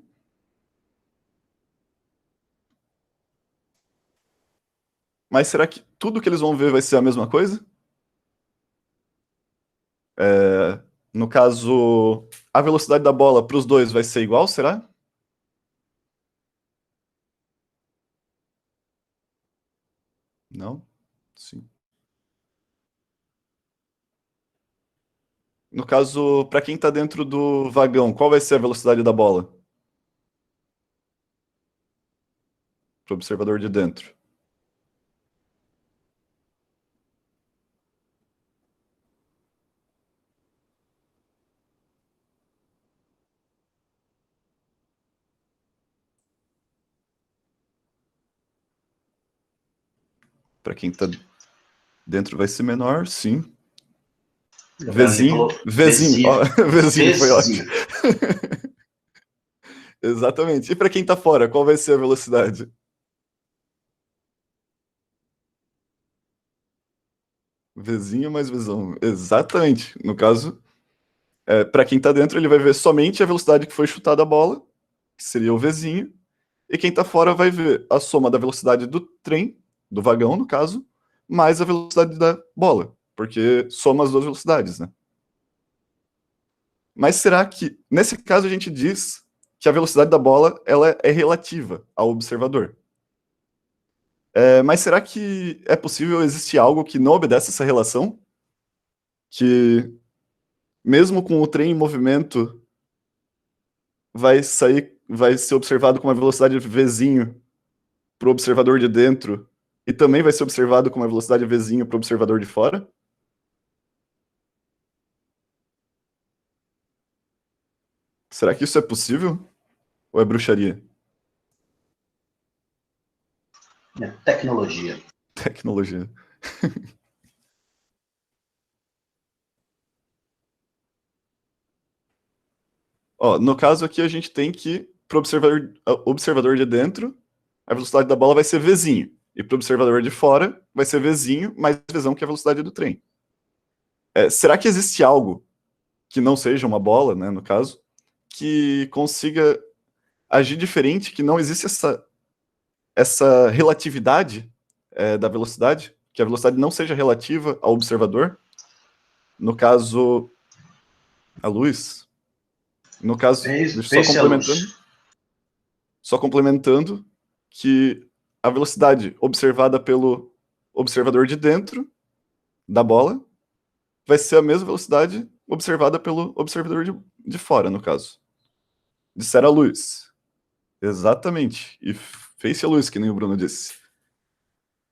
Mas será que tudo que eles vão ver vai ser a mesma coisa? No caso, a velocidade da bola para os dois vai ser igual, será? Não? Sim. No caso, para quem está dentro do vagão, qual vai ser a velocidade da bola? Para o observador de dentro. Para quem está dentro vai ser menor, sim. Vzinho, Vzinho, ó, Vzinho foi ótimo. Exatamente. E para quem está fora, qual vai ser a velocidade? Vzinho mais Vzão. Exatamente. No caso, para quem está dentro, ele vai ver somente a velocidade que foi chutada a bola, que seria o Vzinho, e quem está fora vai ver a soma da velocidade do trem, do vagão, no caso, mais a velocidade da bola, porque soma as duas velocidades, né? Mas será que, nesse caso, a gente diz que a velocidade da bola ela é relativa ao observador? Mas será que é possível existir algo que não obedece essa relação? Que, mesmo com o trem em movimento, vai ser observado com uma velocidade vzinho para o observador de dentro e também vai ser observado com uma velocidade vzinho para o observador de fora? Será que isso é possível? Ou é bruxaria? É tecnologia. Tecnologia. Ó, no caso aqui a gente tem que, para o observador de dentro, a velocidade da bola vai ser vzinho. E para o observador de fora vai ser vzinho mais vzão que a velocidade do trem. será que existe algo que não seja uma bola, né, no caso, que consiga agir diferente, que não existe essa relatividade da velocidade, que a velocidade não seja relativa ao observador? No caso, a luz. No caso, deixa eu Fez-se a luz. Só complementando que a velocidade observada pelo observador de dentro da bola vai ser a mesma velocidade observada pelo observador de fora, no caso. Disseram a luz. Exatamente. E fez-se a luz, que nem o Bruno disse.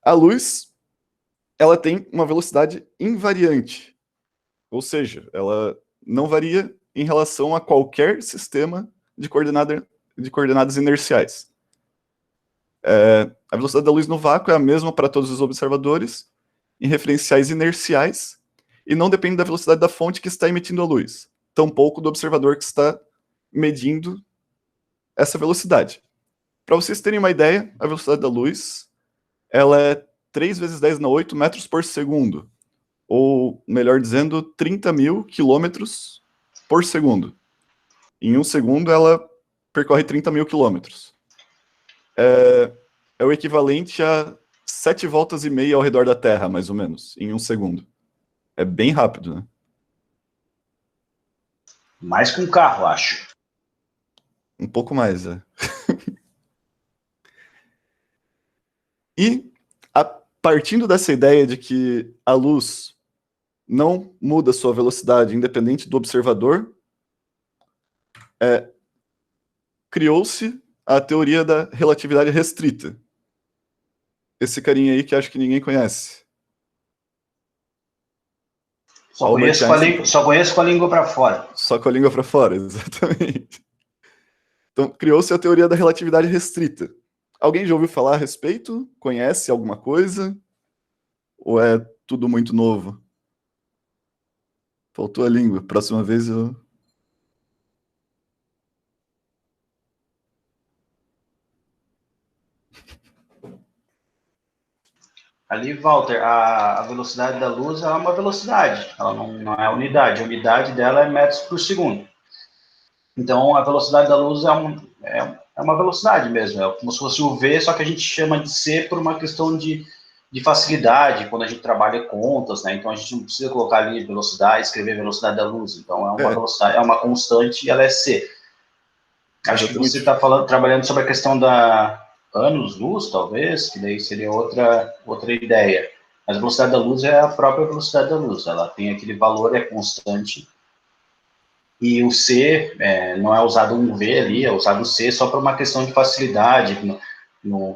A luz, ela tem uma velocidade invariante. Ou seja, ela não varia em relação a qualquer sistema de coordenadas inerciais. A velocidade da luz no vácuo é a mesma para todos os observadores, em referenciais inerciais, e não depende da velocidade da fonte que está emitindo a luz, tampouco do observador que está medindo essa velocidade. Para vocês terem uma ideia, a velocidade da luz ela é 3 vezes 10 na 8 metros por segundo, ou, melhor dizendo, 30 mil quilômetros por segundo. Em um segundo, ela percorre 30 mil quilômetros. É o equivalente a 7 voltas e meia ao redor da Terra, mais ou menos, em um segundo. É bem rápido, né? Mais que um carro, acho. Um pouco mais, E, partindo dessa ideia de que a luz não muda sua velocidade independente do observador, criou-se a teoria da relatividade restrita. Esse carinha aí que acho que ninguém conhece. Só conheço com a língua para fora. Só com a língua para fora, exatamente. Então, criou-se a teoria da relatividade restrita. Alguém já ouviu falar a respeito? Conhece alguma coisa? Ou é tudo muito novo? Faltou a língua. Próxima vez eu... Ali, Walter, a velocidade da luz é uma velocidade, ela não é unidade. A unidade dela é metros por segundo. Então, a velocidade da luz é uma velocidade mesmo, é como se fosse o V, só que a gente chama de C por uma questão de facilidade, quando a gente trabalha contas, né? Então, a gente não precisa colocar ali velocidade, escrever velocidade da luz. Então, é uma velocidade, é uma constante e ela é C. Acho que você está trabalhando sobre a questão da anos-luz, talvez, que daí seria outra ideia. Mas a velocidade da luz é a própria velocidade da luz, ela tem aquele valor, é constante. E o C, não é usado um V ali, é usado o C só para uma questão de facilidade.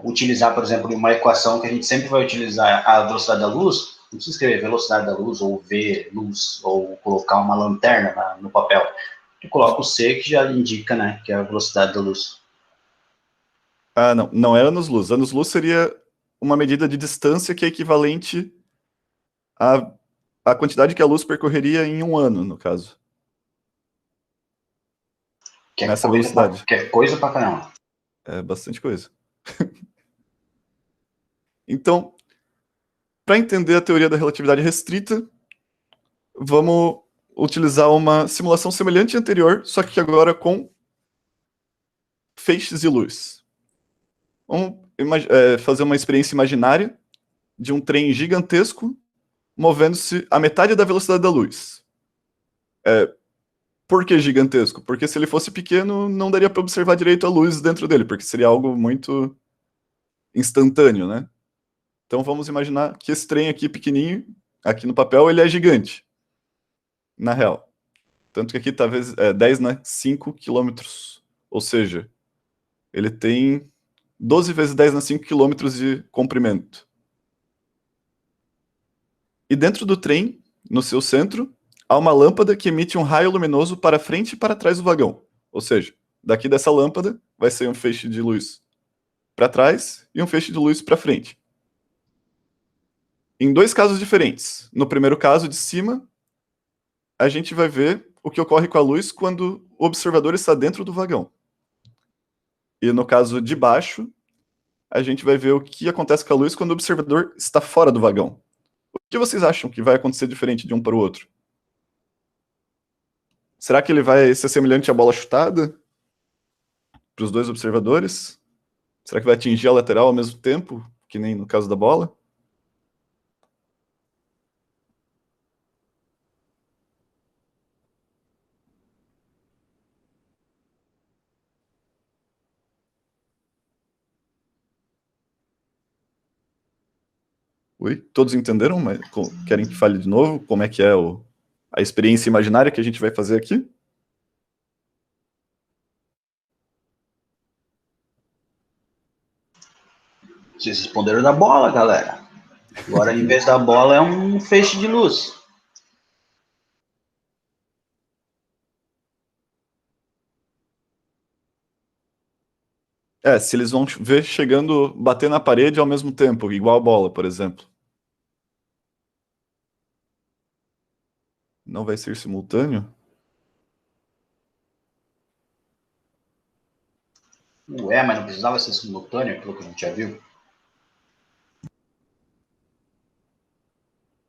Utilizar, por exemplo, uma equação que a gente sempre vai utilizar a velocidade da luz, não precisa escrever velocidade da luz, ou V, luz, ou colocar uma lanterna no papel. Tu coloca o C, que já indica, né, que é a velocidade da luz. Ah, não. Não é anos-luz. Anos-luz seria uma medida de distância que é equivalente à quantidade que a luz percorreria em um ano, no caso. Nessa velocidade. Que coisa pra caramba. É bastante coisa. Então, para entender a teoria da relatividade restrita, vamos utilizar uma simulação semelhante à anterior, só que agora com feixes de luz. Vamos fazer uma experiência imaginária de um trem gigantesco movendo-se a metade da velocidade da luz. Por que gigantesco? Porque se ele fosse pequeno, não daria para observar direito a luz dentro dele, porque seria algo muito instantâneo, né? Então vamos imaginar que esse trem aqui pequenininho, aqui no papel, ele é gigante, na real. Tanto que aqui talvez 10 na 5 quilômetros, ou seja, ele tem 12 vezes 10 na 5 quilômetros de comprimento. E dentro do trem, no seu centro, há uma lâmpada que emite um raio luminoso para frente e para trás do vagão. Ou seja, daqui dessa lâmpada vai ser um feixe de luz para trás e um feixe de luz para frente. Em dois casos diferentes. No primeiro caso, de cima, a gente vai ver o que ocorre com a luz quando o observador está dentro do vagão. E no caso de baixo, a gente vai ver o que acontece com a luz quando o observador está fora do vagão. O que vocês acham que vai acontecer diferente de um para o outro? Será que ele vai ser semelhante à bola chutada para os dois observadores? Será que vai atingir a lateral ao mesmo tempo, que nem no caso da bola? Oi? Todos entenderam? Mas querem que fale de novo? Como é que é a experiência imaginária que a gente vai fazer aqui? Vocês responderam da bola, galera. Agora, em vez da bola, é um feixe de luz. Se eles vão ver chegando, bater na parede ao mesmo tempo, igual a bola, por exemplo. Não vai ser simultâneo? Ué, mas não precisava ser simultâneo, pelo que a gente já viu.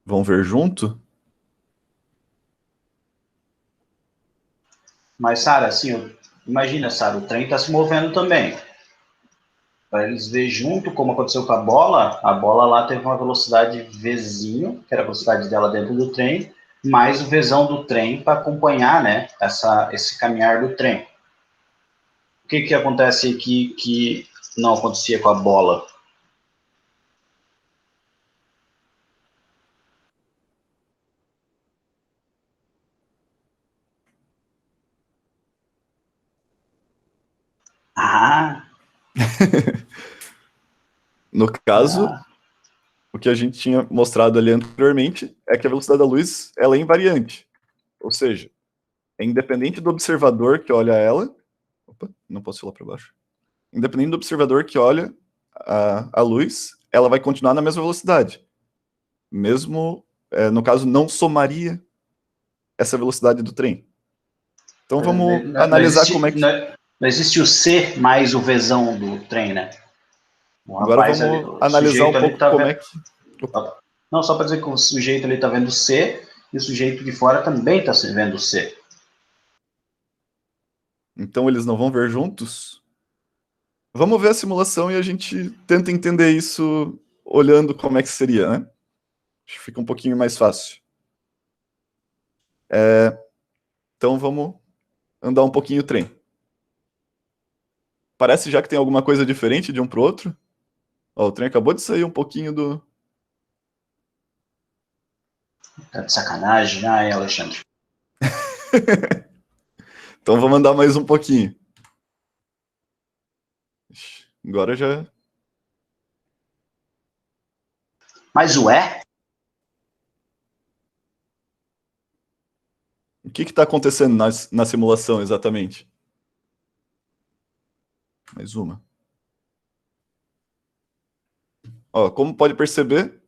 Vão ver junto? Mas, Sara, assim, imagina, Sara, o trem está se movendo também. Para eles ver junto como aconteceu com a bola lá teve uma velocidade Vzinho, que era a velocidade dela dentro do trem, mais o Vzão do trem para acompanhar, né, esse caminhar do trem. O que acontece aqui que não acontecia com a bola? Ah, No caso, ah, o que a gente tinha mostrado ali anteriormente é que a velocidade da luz ela é invariante. Ou seja, é independente do observador que olha ela. Opa, não posso ir lá para baixo. Independente do observador que olha a luz, ela vai continuar na mesma velocidade. Mesmo, no caso, não somaria essa velocidade do trem. Então vamos não, analisar como é existe, que. não existe o C mais o Vzão do trem, né? O Agora rapaz ali, vamos o analisar um sujeito ali pouco tá como vendo. é que. Opa. Não, só para dizer que o sujeito ali tá vendo C e o sujeito de fora também tá vendo C. Então eles não vão ver juntos? Vamos ver a simulação e a gente tenta entender isso olhando como é que seria, né? Acho que fica um pouquinho mais fácil. Então vamos andar um pouquinho o trem. Parece já que tem alguma coisa diferente de um pro outro. Ó, o trem acabou de sair um pouquinho do. Tá de sacanagem, ai, Alexandre. Então vamos andar mais um pouquinho. Agora já. Mas ué? O que está acontecendo na simulação exatamente? Mais uma. Ó, como pode perceber,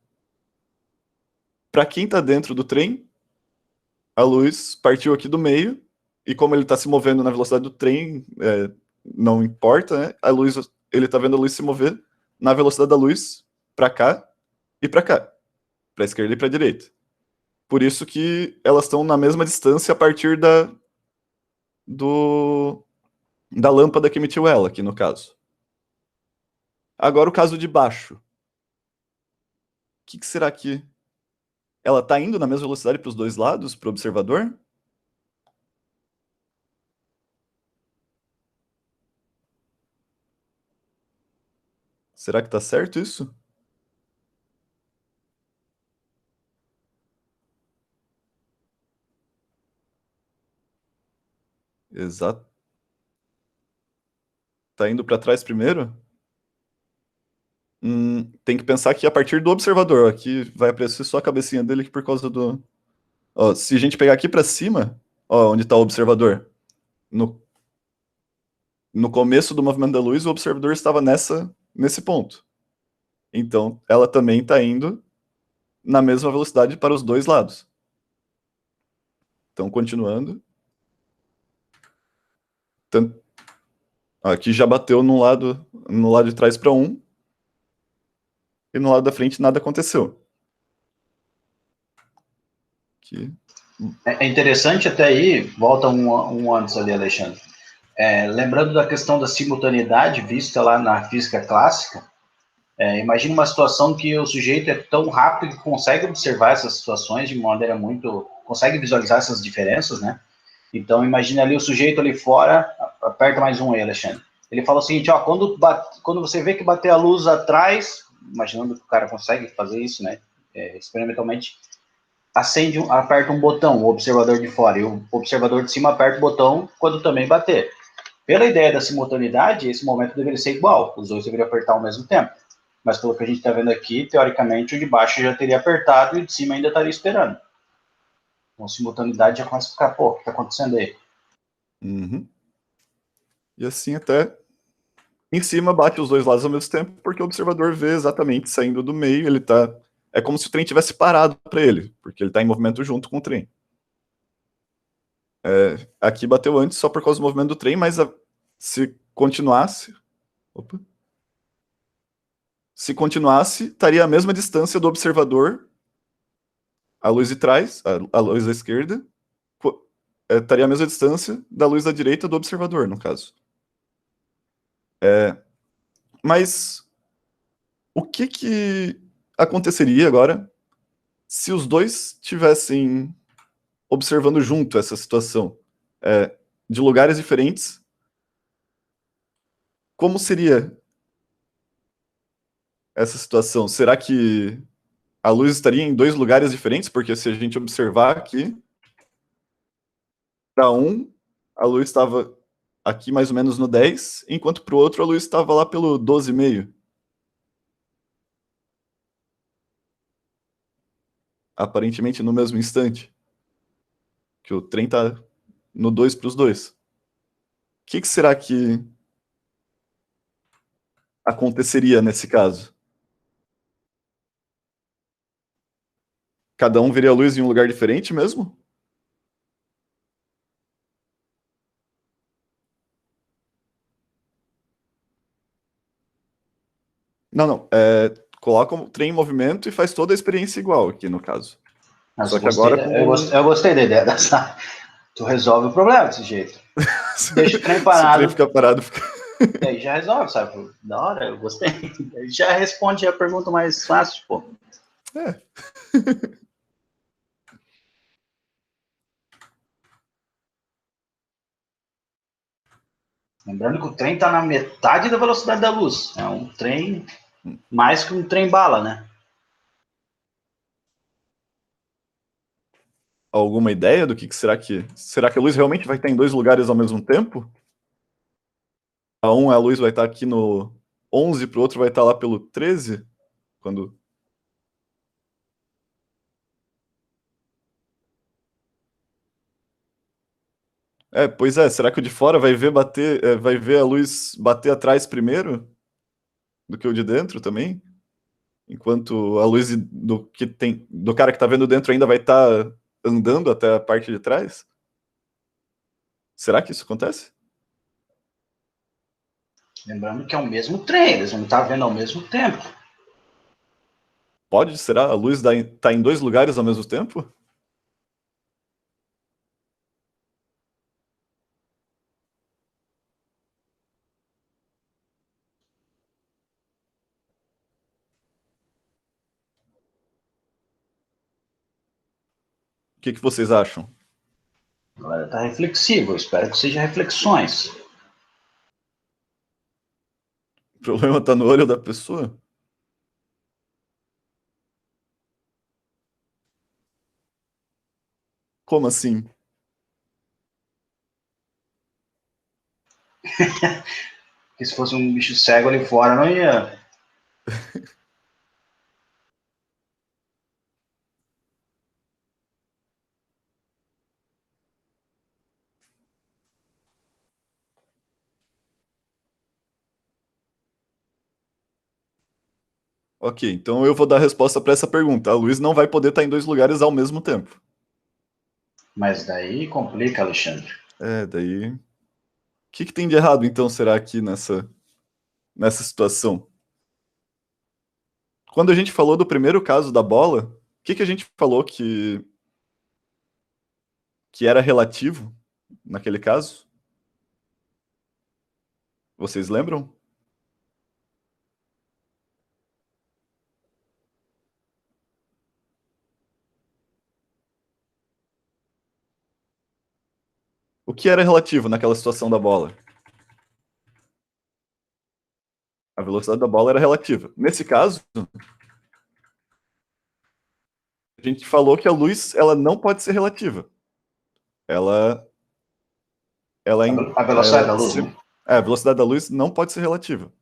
para quem está dentro do trem, a luz partiu aqui do meio, e como ele está se movendo na velocidade do trem, não importa, né? A luz, ele está vendo a luz se mover na velocidade da luz para cá e para cá, para a esquerda e para a direita. Por isso que elas estão na mesma distância a partir do, da lâmpada que emitiu ela, aqui no caso. Agora o caso de baixo. O que será que ela está indo na mesma velocidade para os dois lados, para o observador? Será que está certo isso? Exato. Tá indo para trás primeiro? Tem que pensar que a partir do observador, aqui vai aparecer só a cabecinha dele aqui por causa do. Ó, se a gente pegar aqui para cima, ó, onde está o observador, no, no começo do movimento da luz, o observador estava nesse ponto. Então, ela também está indo na mesma velocidade para os dois lados. Então, continuando. Aqui já bateu no lado de trás para um, e no lado da frente nada aconteceu. Aqui. É interessante até aí, volta um antes ali, Alexandre. Lembrando da questão da simultaneidade vista lá na física clássica, imagina uma situação que o sujeito é tão rápido que consegue observar essas situações de maneira muito... consegue visualizar essas diferenças, né? Então, imagina ali o sujeito ali fora, aperta mais um aí, Alexandre. Ele fala o seguinte, ó, quando você vê que bater a luz atrás, imaginando que o cara consegue fazer isso, né, experimentalmente, aperta um botão, o observador de fora, e o observador de cima aperta o botão quando também bater. Pela ideia da simultaneidade, esse momento deveria ser igual, os dois deveriam apertar ao mesmo tempo. Mas pelo que a gente está vendo aqui, teoricamente, o de baixo já teria apertado e o de cima ainda estaria esperando. Então, simultaneidade já começa a ficar, pô, o que está acontecendo aí? Uhum. E assim até em cima bate os dois lados ao mesmo tempo, porque o observador vê exatamente saindo do meio, ele tá... É como se o trem tivesse parado para ele, porque ele está em movimento junto com o trem. Aqui bateu antes só por causa do movimento do trem, mas se continuasse... Opa. Se continuasse, estaria a mesma distância do observador, a luz de trás, a luz da esquerda, estaria a mesma distância da luz da direita do observador, no caso. Mas o que aconteceria agora se os dois tivessem observando junto essa situação, de lugares diferentes? Como seria essa situação? Será que a luz estaria em dois lugares diferentes? Porque se a gente observar aqui, para um, a luz estava aqui mais ou menos no 10, enquanto para o outro a luz estava lá pelo 12,5. Aparentemente no mesmo instante. Que o trem está no 2 para os dois. O que será que aconteceria nesse caso? Cada um veria a luz em um lugar diferente mesmo? Não, não. Coloca o trem em movimento e faz toda a experiência igual aqui, no caso. Mas Só que agora eu gostei da ideia dessa. Tu resolve o problema desse jeito. Deixa o trem se o trem parado, ficar parado, fica... e aí já resolve, sabe? Da hora, eu gostei. Já responde a pergunta mais fácil, pô. É. Lembrando que o trem está na metade da velocidade da luz. É um trem mais que um trem bala, né? Alguma ideia do que será que... Será que a luz realmente vai estar em dois lugares ao mesmo tempo? A luz vai estar aqui no 11, para o outro vai estar lá pelo 13? Quando... Pois é, será que o de fora vai ver vai ver a luz bater atrás primeiro do que o de dentro também? Enquanto a luz do cara que tá vendo dentro ainda vai estar andando até a parte de trás? Será que isso acontece? Lembrando que é o mesmo trem, eles vão estar vendo ao mesmo tempo. Pode, será? A luz tá em dois lugares ao mesmo tempo? O que vocês acham? Agora está reflexivo, espero que seja reflexões. O problema tá no olho da pessoa? Como assim? Porque se fosse um bicho cego ali fora, não ia. Ok, então eu vou dar a resposta para essa pergunta. A luz não vai poder estar em dois lugares ao mesmo tempo. Mas daí complica, Alexandre. Daí. O que tem de errado, então, será aqui nessa situação? Quando a gente falou do primeiro caso da bola, o que a gente falou que que era relativo naquele caso? Vocês lembram? O que era relativo naquela situação da bola? A velocidade da bola era relativa. Nesse caso, a gente falou que a luz ela não pode ser relativa. Ela, ela, A velocidade da luz, né? a velocidade da luz não pode ser relativa.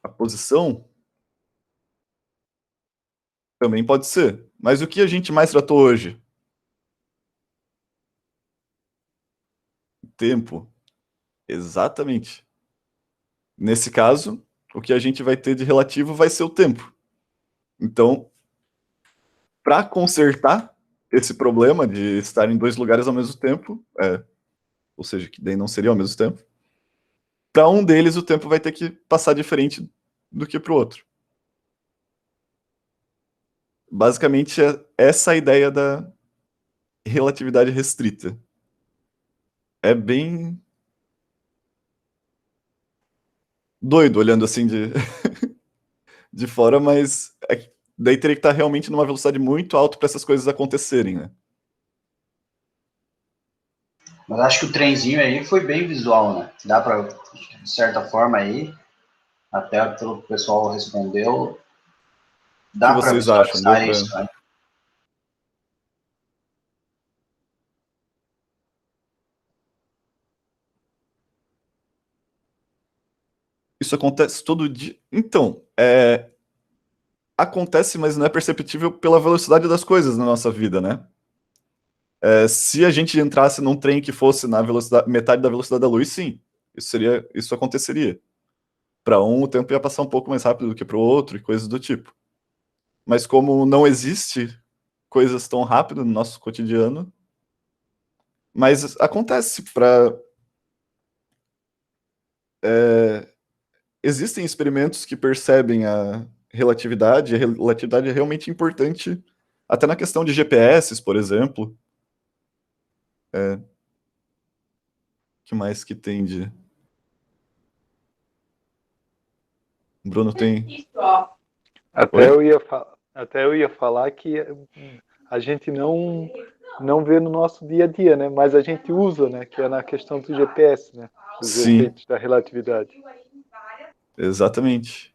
A posição também pode ser. Mas o que a gente mais tratou hoje? Tempo. Exatamente. Nesse caso, o que a gente vai ter de relativo vai ser o tempo. Então, para consertar esse problema de estar em dois lugares ao mesmo tempo, ou seja, que daí não seria ao mesmo tempo, para um deles o tempo vai ter que passar diferente do que para o outro. Basicamente, é essa a ideia da relatividade restrita. É bem doido olhando assim de fora, mas daí teria que estar realmente numa velocidade muito alta para essas coisas acontecerem, né? Mas acho que o trenzinho aí foi bem visual, né? Dá para, de certa forma aí, até pelo que o pessoal respondeu, O que dá para vocês acham? Deu visualizar para... isso, né? Isso acontece todo dia. Então, acontece, mas não é perceptível pela velocidade das coisas na nossa vida, né? Se a gente entrasse num trem que fosse na velocidade, metade da velocidade da luz, sim, isso aconteceria. Para um, o tempo ia passar um pouco mais rápido do que para o outro e coisas do tipo. Mas como não existe coisas tão rápido no nosso cotidiano, mas acontece para existem experimentos que percebem a relatividade, e a relatividade é realmente importante, até na questão de GPS, por exemplo. Que mais que tem de... Bruno tem... Até Oi? até eu ia falar que a gente não vê no nosso dia a dia, né? Mas a gente usa, né? Que é na questão do GPS, né? Dos Sim, efeitos da relatividade. exatamente.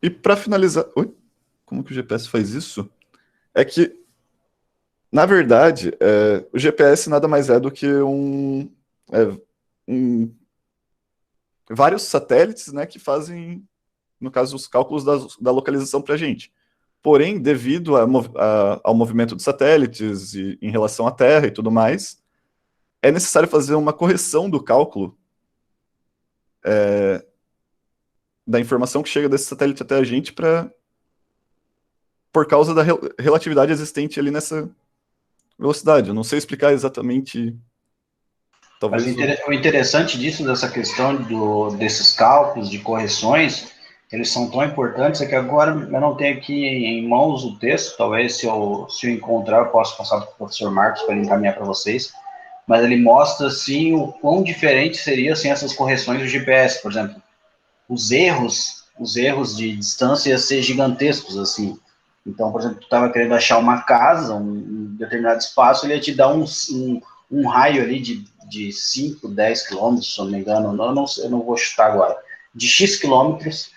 E para finalizar... Oi? Como que o GPS faz isso? É que, na verdade, o GPS nada mais é do que um vários satélites, né, que fazem, no caso, os cálculos da localização para a gente. Porém, devido ao movimento dos satélites e em relação à Terra e tudo mais, é necessário fazer uma correção do cálculo da informação que chega desse satélite até a gente por causa da relatividade existente ali nessa velocidade. Eu não sei explicar exatamente, Mas talvez o interessante disso, dessa questão desses cálculos de correções, eles são tão importantes, é que agora eu não tenho aqui em mãos o texto, talvez se eu encontrar eu posso passar para o professor Marcos para ele encaminhar para vocês, mas ele mostra, assim, o quão diferente seria, assim, essas correções do GPS, por exemplo. Os erros de distância iam ser gigantescos, assim. Então, por exemplo, tu estava querendo achar uma casa, um determinado espaço, ele ia te dar um raio ali de 5, 10 quilômetros, se eu não me engano, eu não vou chutar agora, de X quilômetros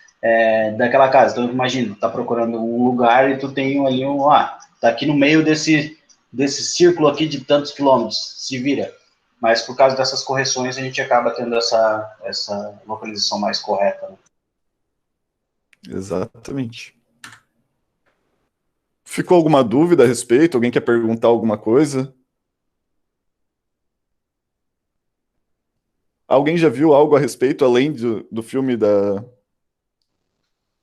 daquela casa. Então, imagina, tu tá procurando um lugar e tu tem ali tá aqui no meio desse círculo aqui de tantos quilômetros, se vira. Mas por causa dessas correções, a gente acaba tendo essa localização mais correta, né? exatamente. Ficou alguma dúvida a respeito? Alguém quer perguntar alguma coisa? Alguém já viu algo a respeito, além do filme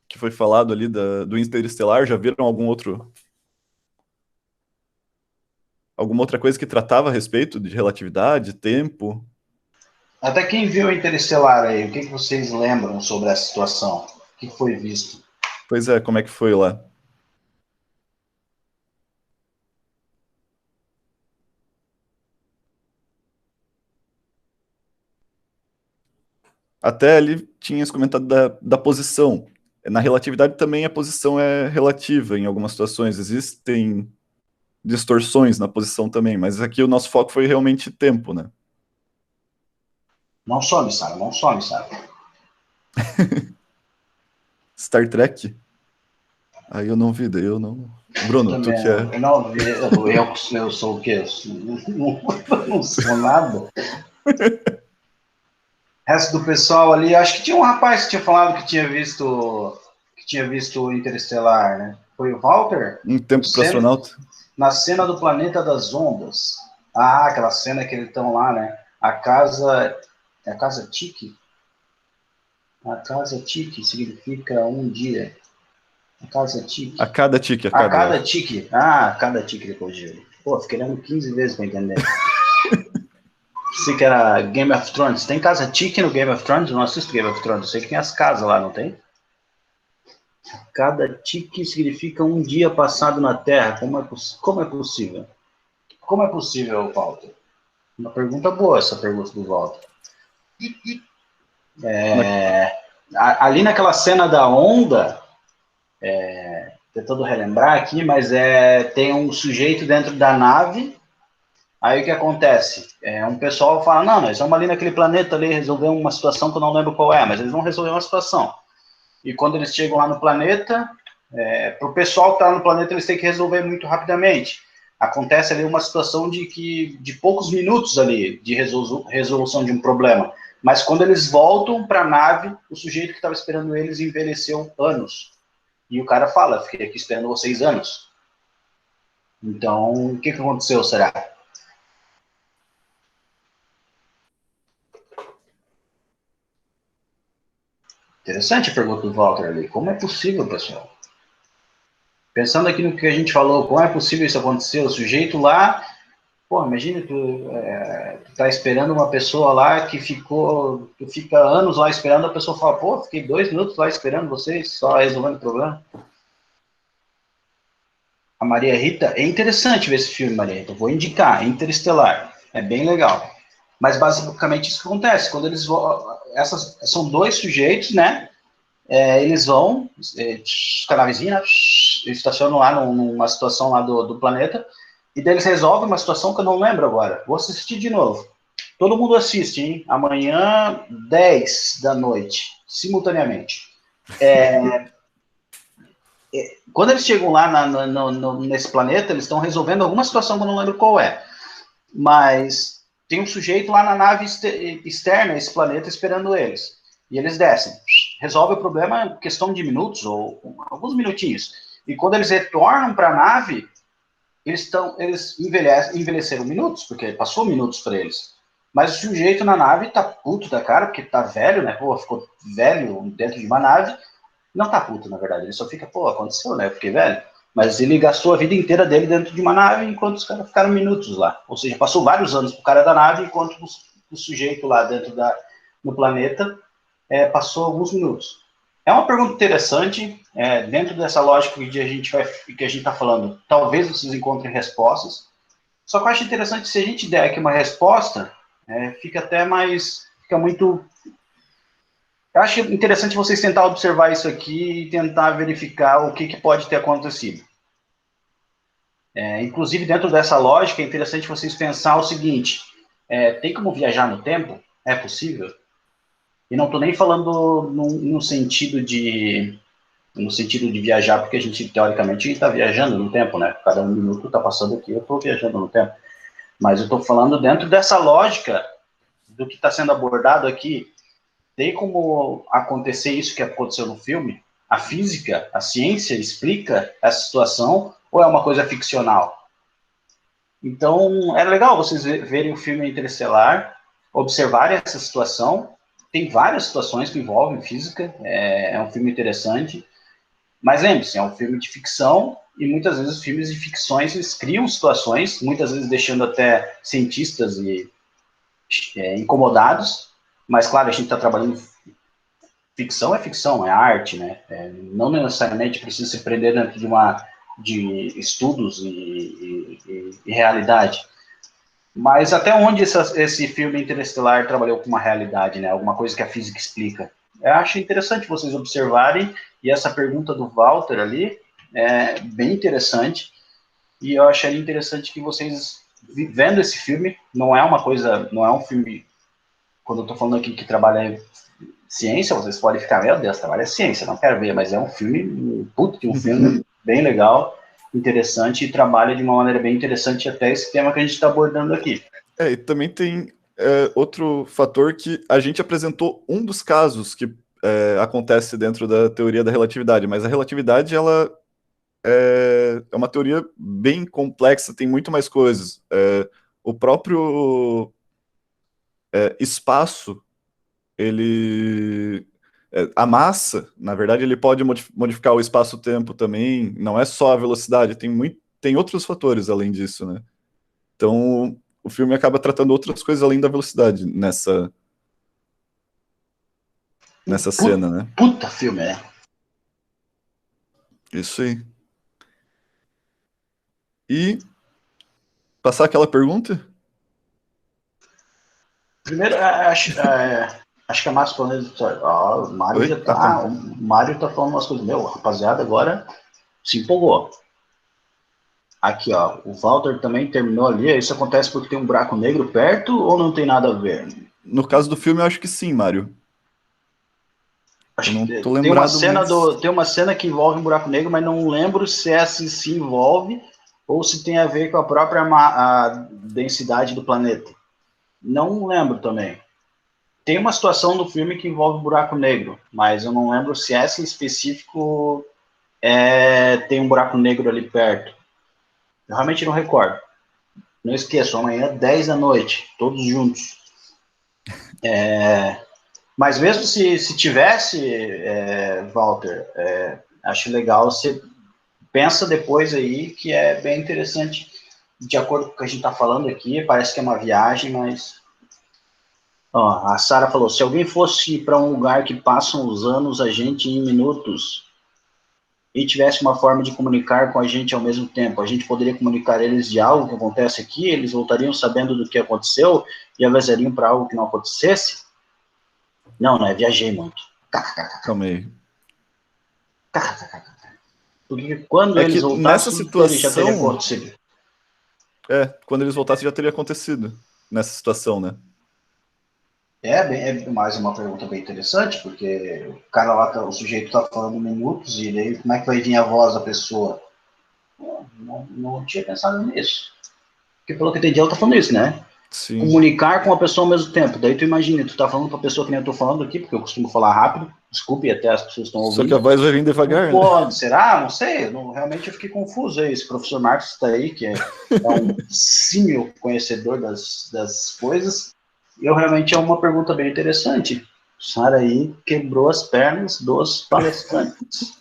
que foi falado ali do Interestelar? Já viram alguma outra coisa que tratava a respeito de relatividade, tempo? Até quem viu Interestelar aí, o que vocês lembram sobre essa situação? O que foi visto? Pois é, como é que foi lá? Até ali tinhas comentado da posição. Na relatividade também a posição é relativa em algumas situações. Existem distorções na posição também, mas aqui o nosso foco foi realmente tempo, né? Não some, sabe? Não some, sabe? Star Trek? Aí eu não vi, daí eu não. Bruno, tu Também que é. eu não vi. Eu sou o quê? Não sou nada. O resto do pessoal ali, acho que tinha um rapaz que tinha falado que tinha visto Interestelar, né? Foi o Walter? Um tempo para astronauta? Na cena do Planeta das Ondas. Ah, aquela cena que eles estão lá, né? A casa. É a casa Tiki? A casa Tiki significa um dia. A casa A Tiki. cada tique, a A cada, eu cada acho. Tiki. Ah, cada Tiki depois de gelo. Pô, fiquei lendo 15 vezes pra entender. Sei que era Game of Thrones. Tem casa Tiki no Game of Thrones? Eu não assisto Game of Thrones. Eu sei que tem as casas lá, não tem? Cada tique significa um dia passado na Terra. Como é possível? Como é possível, Walter? Uma pergunta boa essa pergunta do Walter. Na- Ali naquela cena da onda, tentando relembrar aqui, mas tem um sujeito dentro da nave. Aí o que acontece? Um pessoal fala, não, nós vamos ali naquele planeta ali resolver uma situação que eu não lembro qual é, mas eles vão resolver uma situação. E quando eles chegam lá no planeta, para o pessoal que está no planeta, eles têm que resolver muito rapidamente. Acontece ali uma situação de poucos minutos ali de resolução de um problema. Mas quando eles voltam para a nave, o sujeito que estava esperando eles envelheceu anos. E o cara fala, fiquei aqui esperando vocês anos. Então, o que aconteceu, será? Interessante a pergunta do Walter ali. Como é possível, pessoal? Pensando aqui no que a gente falou, como é possível isso acontecer? O sujeito lá, pô, imagina tu tá esperando uma pessoa lá tu fica anos lá esperando, a pessoa fala, pô, fiquei 2 minutos lá esperando vocês, só resolvendo o problema. A Maria Rita, é interessante ver esse filme, Maria Rita, vou indicar, Interestelar, é bem legal. Mas basicamente isso que acontece, quando eles vão, são dois sujeitos, né, eles vão, canavezinha, eles estacionam lá numa situação lá do planeta, e daí eles resolvem uma situação que eu não lembro agora. Vou assistir de novo. Todo mundo assiste, hein? Amanhã, 10 da noite, simultaneamente. Quando eles chegam lá nesse planeta, eles estão resolvendo alguma situação que eu não lembro qual é. Mas tem um sujeito lá na nave externa, esse planeta, esperando eles. E eles descem. Resolve o problema em questão de minutos, ou alguns minutinhos. E quando eles retornam para a nave, eles envelheceram minutos, porque passou minutos para eles. Mas o sujeito na nave tá puto da cara, porque tá velho, né? Pô, ficou velho dentro de uma nave. Não tá puto, na verdade. Ele só fica, pô, aconteceu, né? Eu fiquei velho. Mas ele gastou a vida inteira dele dentro de uma nave, enquanto os caras ficaram minutos lá. Ou seja, passou vários anos pro cara da nave, enquanto o sujeito lá dentro no planeta passou alguns minutos. É uma pergunta interessante, dentro dessa lógica que a gente está falando. Talvez vocês encontrem respostas. Só que eu acho interessante, se a gente der aqui uma resposta, fica até mais, fica muito. Eu acho interessante vocês tentar observar isso aqui e tentar verificar o que pode ter acontecido. Inclusive, dentro dessa lógica, é interessante vocês pensar o seguinte: tem como viajar no tempo? É possível? E não estou nem falando no sentido de viajar, porque a gente, teoricamente, está viajando no tempo, né? Cada um minuto está passando aqui, eu estou viajando no tempo. Mas eu estou falando dentro dessa lógica do que está sendo abordado aqui. Tem como acontecer isso que aconteceu no filme? A física, a ciência explica essa situação ou é uma coisa ficcional? Então, é legal vocês verem o filme Interestelar, observarem essa situação. Tem várias situações que envolvem física, é um filme interessante. Mas lembre-se, é um filme de ficção e muitas vezes os filmes de ficções eles criam situações, muitas vezes deixando até cientistas incomodados, Mas, claro, a gente está trabalhando... Ficção, é arte, né? Não necessariamente precisa se prender dentro de estudos e realidade. Mas até onde esse filme Interestelar trabalhou com uma realidade, né? Alguma coisa que a física explica. Eu acho interessante vocês observarem, e essa pergunta do Walter ali é bem interessante, e eu acharia interessante que vocês, vendo esse filme, não é um filme, quando eu estou falando aqui que trabalha em ciência, vocês podem ficar, meu Deus, trabalha ciência, não quero ver, mas é um filme, um filme bem legal, interessante, e trabalha de uma maneira bem interessante até esse tema que a gente está abordando aqui. E também tem outro fator que a gente apresentou um dos casos que acontece dentro da teoria da relatividade, mas a relatividade, ela é uma teoria bem complexa, tem muito mais coisas. O próprio espaço, ele... a massa, na verdade, ele pode modificar o espaço-tempo também, não é só a velocidade, tem outros fatores além disso, né? Então, o filme acaba tratando outras coisas além da velocidade nessa cena, né? Puta filme, Isso aí. E passar aquela pergunta? Primeiro, acho que a Márcio Planeta. O Mário Oi? já tá. O Mário tá falando umas coisas. Meu, rapaziada, agora se empolgou. Aqui, ó. O Walter também terminou ali. Isso acontece porque tem um buraco negro perto ou não tem nada a ver? No caso do filme, eu acho que sim, Mário. Eu Acho não que tô lembrado, mas... tem uma cena que envolve um buraco negro, mas não lembro se essa se envolve ou se tem a ver com a própria a densidade do planeta. Não lembro também. Tem uma situação no filme que envolve buraco negro, mas eu não lembro se essa em específico tem um buraco negro ali perto. Eu realmente não recordo. Não esqueço, amanhã 10 da noite, todos juntos. Mas mesmo se tivesse, Walter, acho legal, você pensa depois aí, que é bem interessante, de acordo com o que a gente está falando aqui, parece que é uma viagem, mas... Ó, a Sara falou, se alguém fosse para um lugar que passam os anos, a gente em minutos, e tivesse uma forma de comunicar com a gente ao mesmo tempo, a gente poderia comunicar eles de algo que acontece aqui, eles voltariam sabendo do que aconteceu e avisariam para algo que não acontecesse? Não, né? Viajei muito. Calma aí. Porque quando É eles que voltassem, nessa tudo já teria situação... acontecido. quando eles voltassem já teria acontecido. Nessa situação, né? É mais uma pergunta bem interessante, porque o cara lá, o sujeito está falando minutos, e daí como é que vai vir a voz da pessoa? Não tinha pensado nisso. Porque pelo que eu entendi, ela tá falando isso, né? Sim. Comunicar com a pessoa ao mesmo tempo. Daí tu imagina, tu tá falando com a pessoa que nem eu tô falando aqui, porque eu costumo falar rápido, desculpe, até as pessoas estão Só ouvindo. que a voz vai vir devagar, Não né? pode, será? Não sei, realmente eu fiquei confuso aí. Esse professor Marcos está aí, que é um símil conhecedor das coisas. Eu realmente é uma pergunta bem interessante. O Sara aí quebrou as pernas dos palestrantes.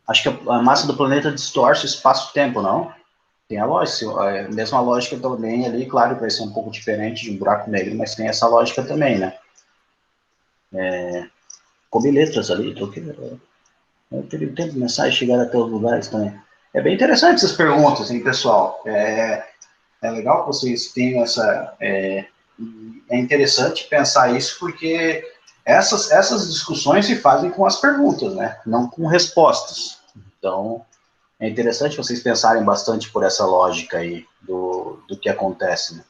Acho que a massa do planeta distorce o espaço-tempo, não? Tem a lógica, a mesma lógica também ali, claro que vai ser um pouco diferente de um buraco negro, mas tem essa lógica também, né? Come letras ali, eu teria o tempo de mensagem chegar até os lugares também. É bem interessante essas perguntas, hein, pessoal? É legal que vocês tenham essa... É interessante pensar isso, porque essas discussões se fazem com as perguntas, né? Não com respostas. Então, é interessante vocês pensarem bastante por essa lógica aí do que acontece, né?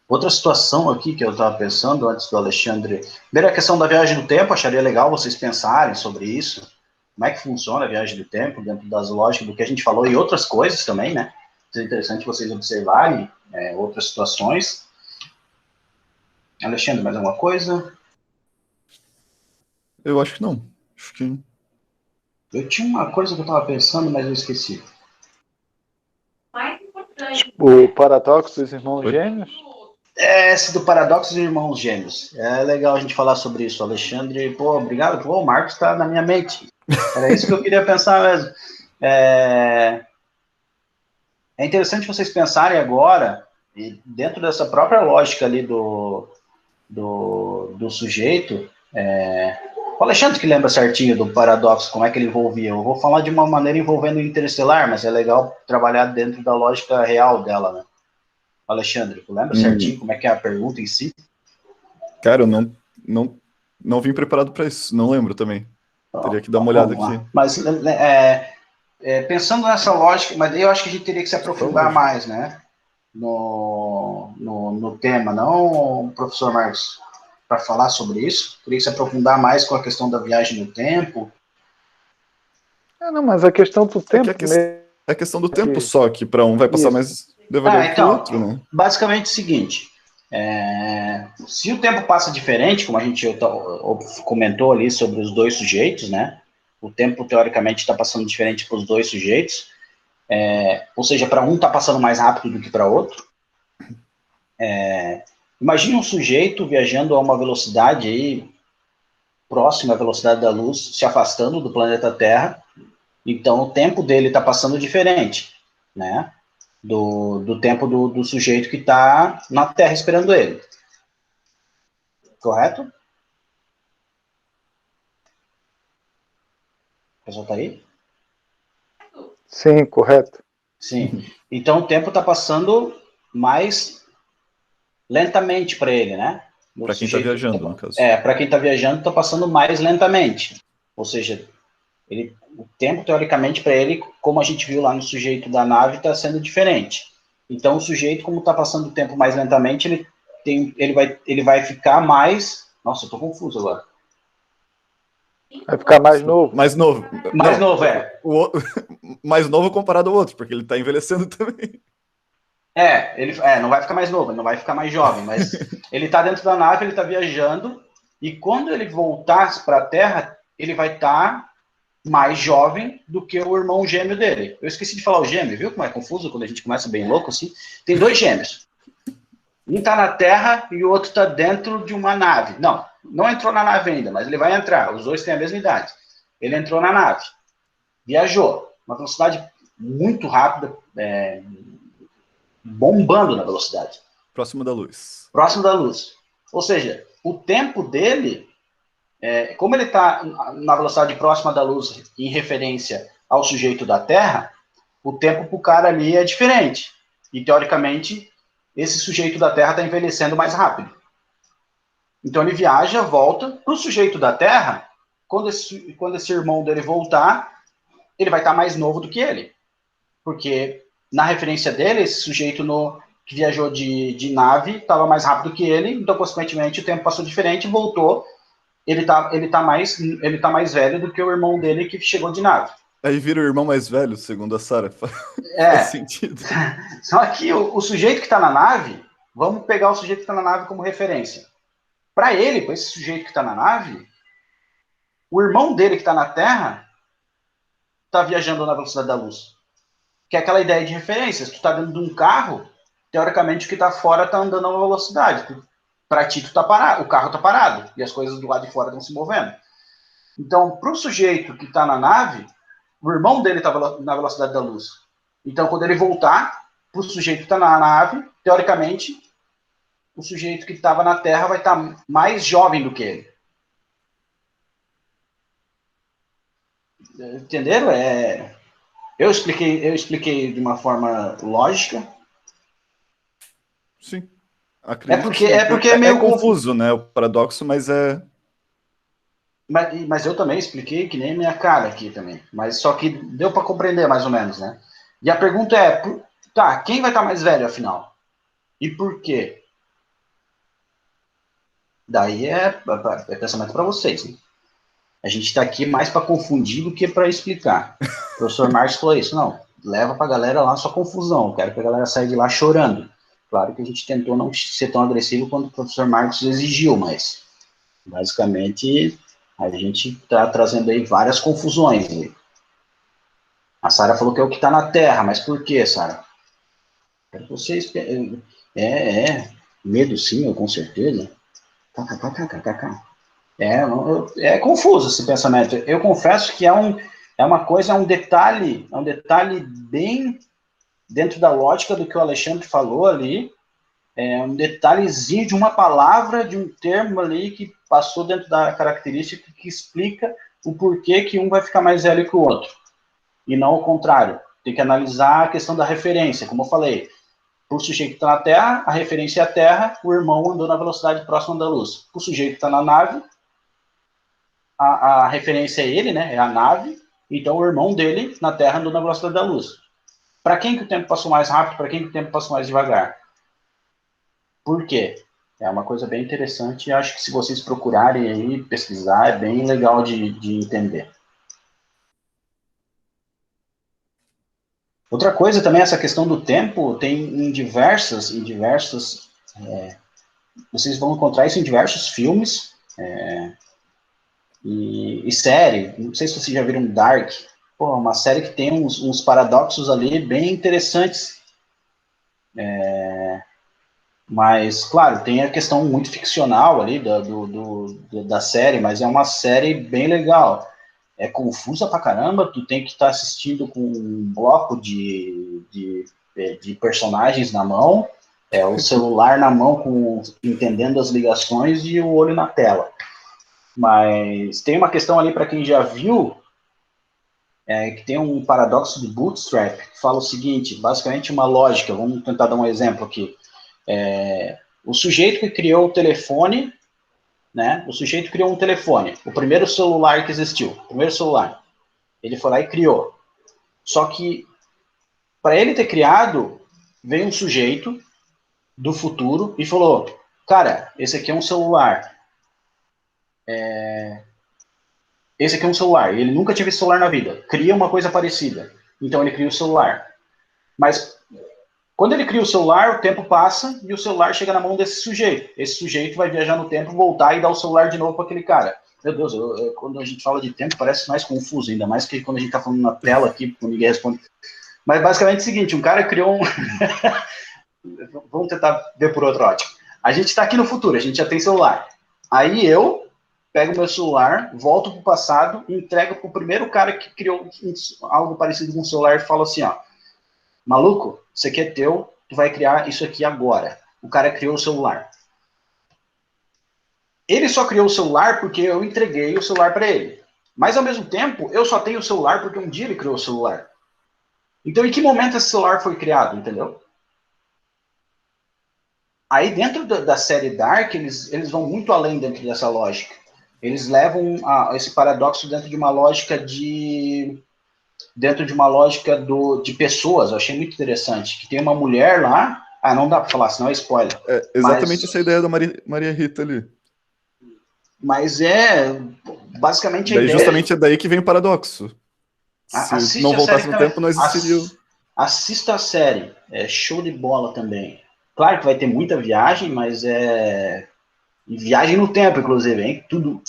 Outra situação aqui que eu estava pensando antes do Alexandre... Primeiro, a questão da viagem do tempo, acharia legal vocês pensarem sobre isso. Como é que funciona a viagem do tempo, dentro das lógicas do que a gente falou, e outras coisas também, né? É interessante vocês observarem outras situações. Alexandre, mais alguma coisa? Eu acho que não. Acho que... Eu tinha uma coisa que eu estava pensando, mas eu esqueci. O paradoxo dos irmãos Oi? gêmeos? Esse do paradoxo dos irmãos gêmeos. É legal a gente falar sobre isso, Alexandre. Pô, obrigado. Pô, o Marcos está na minha mente. Era isso que eu queria pensar mesmo. É interessante vocês pensarem agora, e dentro dessa própria lógica ali do sujeito, o Alexandre que lembra certinho do paradoxo, como é que ele envolvia. Eu vou falar de uma maneira envolvendo o interestelar, mas é legal trabalhar dentro da lógica real dela, né? Alexandre, tu lembra certinho como é que é a pergunta em si? Cara, eu não vim preparado para isso, não lembro também. Teria que dar uma olhada Vamos aqui. lá. Mas pensando nessa lógica, mas eu acho que a gente teria que se aprofundar mais, né? No tema, não, professor Marcos, para falar sobre isso? Teria que se aprofundar mais com a questão da viagem no tempo. Não, mas a questão do tempo É a questão do tempo só, que para um vai passar mais devagar que o outro, né? Basicamente é o seguinte, se o tempo passa diferente, como a gente comentou ali sobre os dois sujeitos, né? O tempo, teoricamente, está passando diferente para os dois sujeitos, ou seja, para um está passando mais rápido do que para outro. Imagine um sujeito viajando a uma velocidade aí, próxima à velocidade da luz, se afastando do planeta Terra, então o tempo dele está passando diferente, né? Do tempo do sujeito que está na Terra esperando ele. Correto? O pessoal está aí? Sim, correto. Sim. Então o tempo está passando mais lentamente para ele, né? Para quem está viajando, no caso. Para quem está viajando, está passando mais lentamente. Ou seja, o tempo, teoricamente, para ele, como a gente viu lá no sujeito da nave, está sendo diferente. Então, o sujeito, como está passando o tempo mais lentamente, ele vai ficar mais... Nossa, eu estou confuso agora. Vai ficar mais novo. Mais novo. Mais novo, mais novo comparado ao outro, porque ele está envelhecendo também. Ele não vai ficar mais novo, não vai ficar mais jovem, mas ele está dentro da nave, ele está viajando, e quando ele voltar para a Terra, ele vai estar mais jovem do que o irmão gêmeo dele. Eu esqueci de falar o gêmeo, viu como é confuso quando a gente começa bem louco assim? Tem dois gêmeos. Um está na Terra e o outro está dentro de uma nave. Não entrou na nave ainda, mas ele vai entrar. Os dois têm a mesma idade. Ele entrou na nave, viajou, uma velocidade muito rápida, bombando na velocidade. Próximo da luz. Próximo da luz. Ou seja, o tempo dele, como ele está na velocidade próxima da luz em referência ao sujeito da Terra, o tempo para o cara ali é diferente. E, teoricamente, esse sujeito da Terra está envelhecendo mais rápido. Então, ele viaja, volta. Para o sujeito da Terra, quando esse irmão dele voltar, ele vai estar mais novo do que ele. Porque, na referência dele, esse sujeito que viajou de nave estava mais rápido que ele, então, consequentemente, o tempo passou diferente, voltou. Ele tá mais velho do que o irmão dele que chegou de nave. Aí vira o irmão mais velho, segundo a Sarah. Faz sentido. Só que o sujeito que está na nave, vamos pegar o sujeito que está na nave como referência. Para esse sujeito que está na nave, o irmão dele que está na Terra está viajando na velocidade da luz. Que é aquela ideia de referência. Se tu está dentro de um carro, teoricamente o que está fora está andando a uma velocidade. Para ti, tu tá parado, o carro está parado e as coisas do lado de fora estão se movendo. Então, para o sujeito que está na nave, o irmão dele está na velocidade da luz. Então, quando ele voltar, para o sujeito que está na nave, teoricamente, o sujeito que estava na Terra vai estar mais jovem do que ele. Entenderam? Eu expliquei de uma forma lógica. Sim. Porque é meio confuso, né? O paradoxo, mas é... Mas eu também expliquei que nem minha cara aqui também. Mas só que deu para compreender mais ou menos, né? E a pergunta é, quem vai estar mais velho afinal? E por quê? Daí é pensamento para vocês, né? A gente está aqui mais para confundir do que para explicar. O professor Marcos falou isso, não, leva para a galera lá sua confusão, quero que a galera saia de lá chorando. Claro que a gente tentou não ser tão agressivo quanto o professor Marcos exigiu, mas basicamente a gente está trazendo aí várias confusões. A Sara falou que é o que está na Terra, mas por que, Sara? Quero que vocês... medo sim, com certeza. É confuso esse pensamento. Eu confesso que é um detalhe bem dentro da lógica do que o Alexandre falou ali, um detalhezinho de uma palavra, de um termo ali que passou dentro da característica que explica o porquê que um vai ficar mais velho que o outro. E não o contrário. Tem que analisar a questão da referência, como eu falei. Para o sujeito que está na Terra, a referência é a Terra, o irmão andou na velocidade próxima da luz. Para o sujeito que está na nave, a referência é ele, né? É a nave, então o irmão dele na Terra andou na velocidade da luz. Para quem que o tempo passou mais rápido, para quem que o tempo passou mais devagar? Por quê? É uma coisa bem interessante e acho que se vocês procurarem aí, pesquisar, é bem legal de entender. Outra coisa também, essa questão do tempo, tem em diversas, vocês vão encontrar isso em diversos filmes e série. Não sei se vocês já viram Dark. Pô, uma série que tem uns paradoxos ali bem interessantes. Mas, claro, tem a questão muito ficcional ali da série, mas é uma série bem legal. É confusa pra caramba, tu tem que estar assistindo com um bloco de personagens na mão, o celular na mão, entendendo as ligações e o olho na tela. Mas tem uma questão ali para quem já viu, que tem um paradoxo de Bootstrap, que fala o seguinte, basicamente uma lógica, vamos tentar dar um exemplo aqui. O sujeito que criou o telefone, né? O sujeito criou um telefone, o primeiro celular que existiu, o primeiro celular. Ele foi lá e criou. Só que, para ele ter criado, veio um sujeito do futuro e falou, cara, esse aqui é um celular. Esse aqui é um celular. Ele nunca teve celular na vida. Cria uma coisa parecida. Então ele cria o celular. Mas quando ele cria o celular, o tempo passa e o celular chega na mão desse sujeito. Esse sujeito vai viajar no tempo, voltar e dar o celular de novo para aquele cara. Meu Deus, quando a gente fala de tempo parece mais confuso, ainda mais que quando a gente está falando na tela aqui, quando ninguém responde. Mas basicamente é o seguinte, um cara criou um... Vamos tentar ver por outro ótimo. A gente está aqui no futuro, a gente já tem celular. Aí eu pego meu celular, volto para o passado e entrego para o primeiro cara que criou algo parecido com um celular e falo assim, ó, maluco, isso aqui é teu, tu vai criar isso aqui agora. O cara criou o celular. Ele só criou o celular porque eu entreguei o celular para ele. Mas, ao mesmo tempo, eu só tenho o celular porque um dia ele criou o celular. Então, em que momento esse celular foi criado, entendeu? Aí, dentro da série Dark, eles vão muito além dentro dessa lógica. Eles levam esse paradoxo dentro de uma lógica de pessoas. Eu achei muito interessante. Que tem uma mulher lá. Ah, não dá para falar, senão é spoiler. Exatamente essa ideia da Maria Rita ali. Mas basicamente a Daí, ideia... justamente é daí que vem o paradoxo. Se não voltasse no tempo, não existiria... Assista a série. É show de bola também. Claro que vai ter muita viagem, mas viagem no tempo, inclusive, hein? Tudo...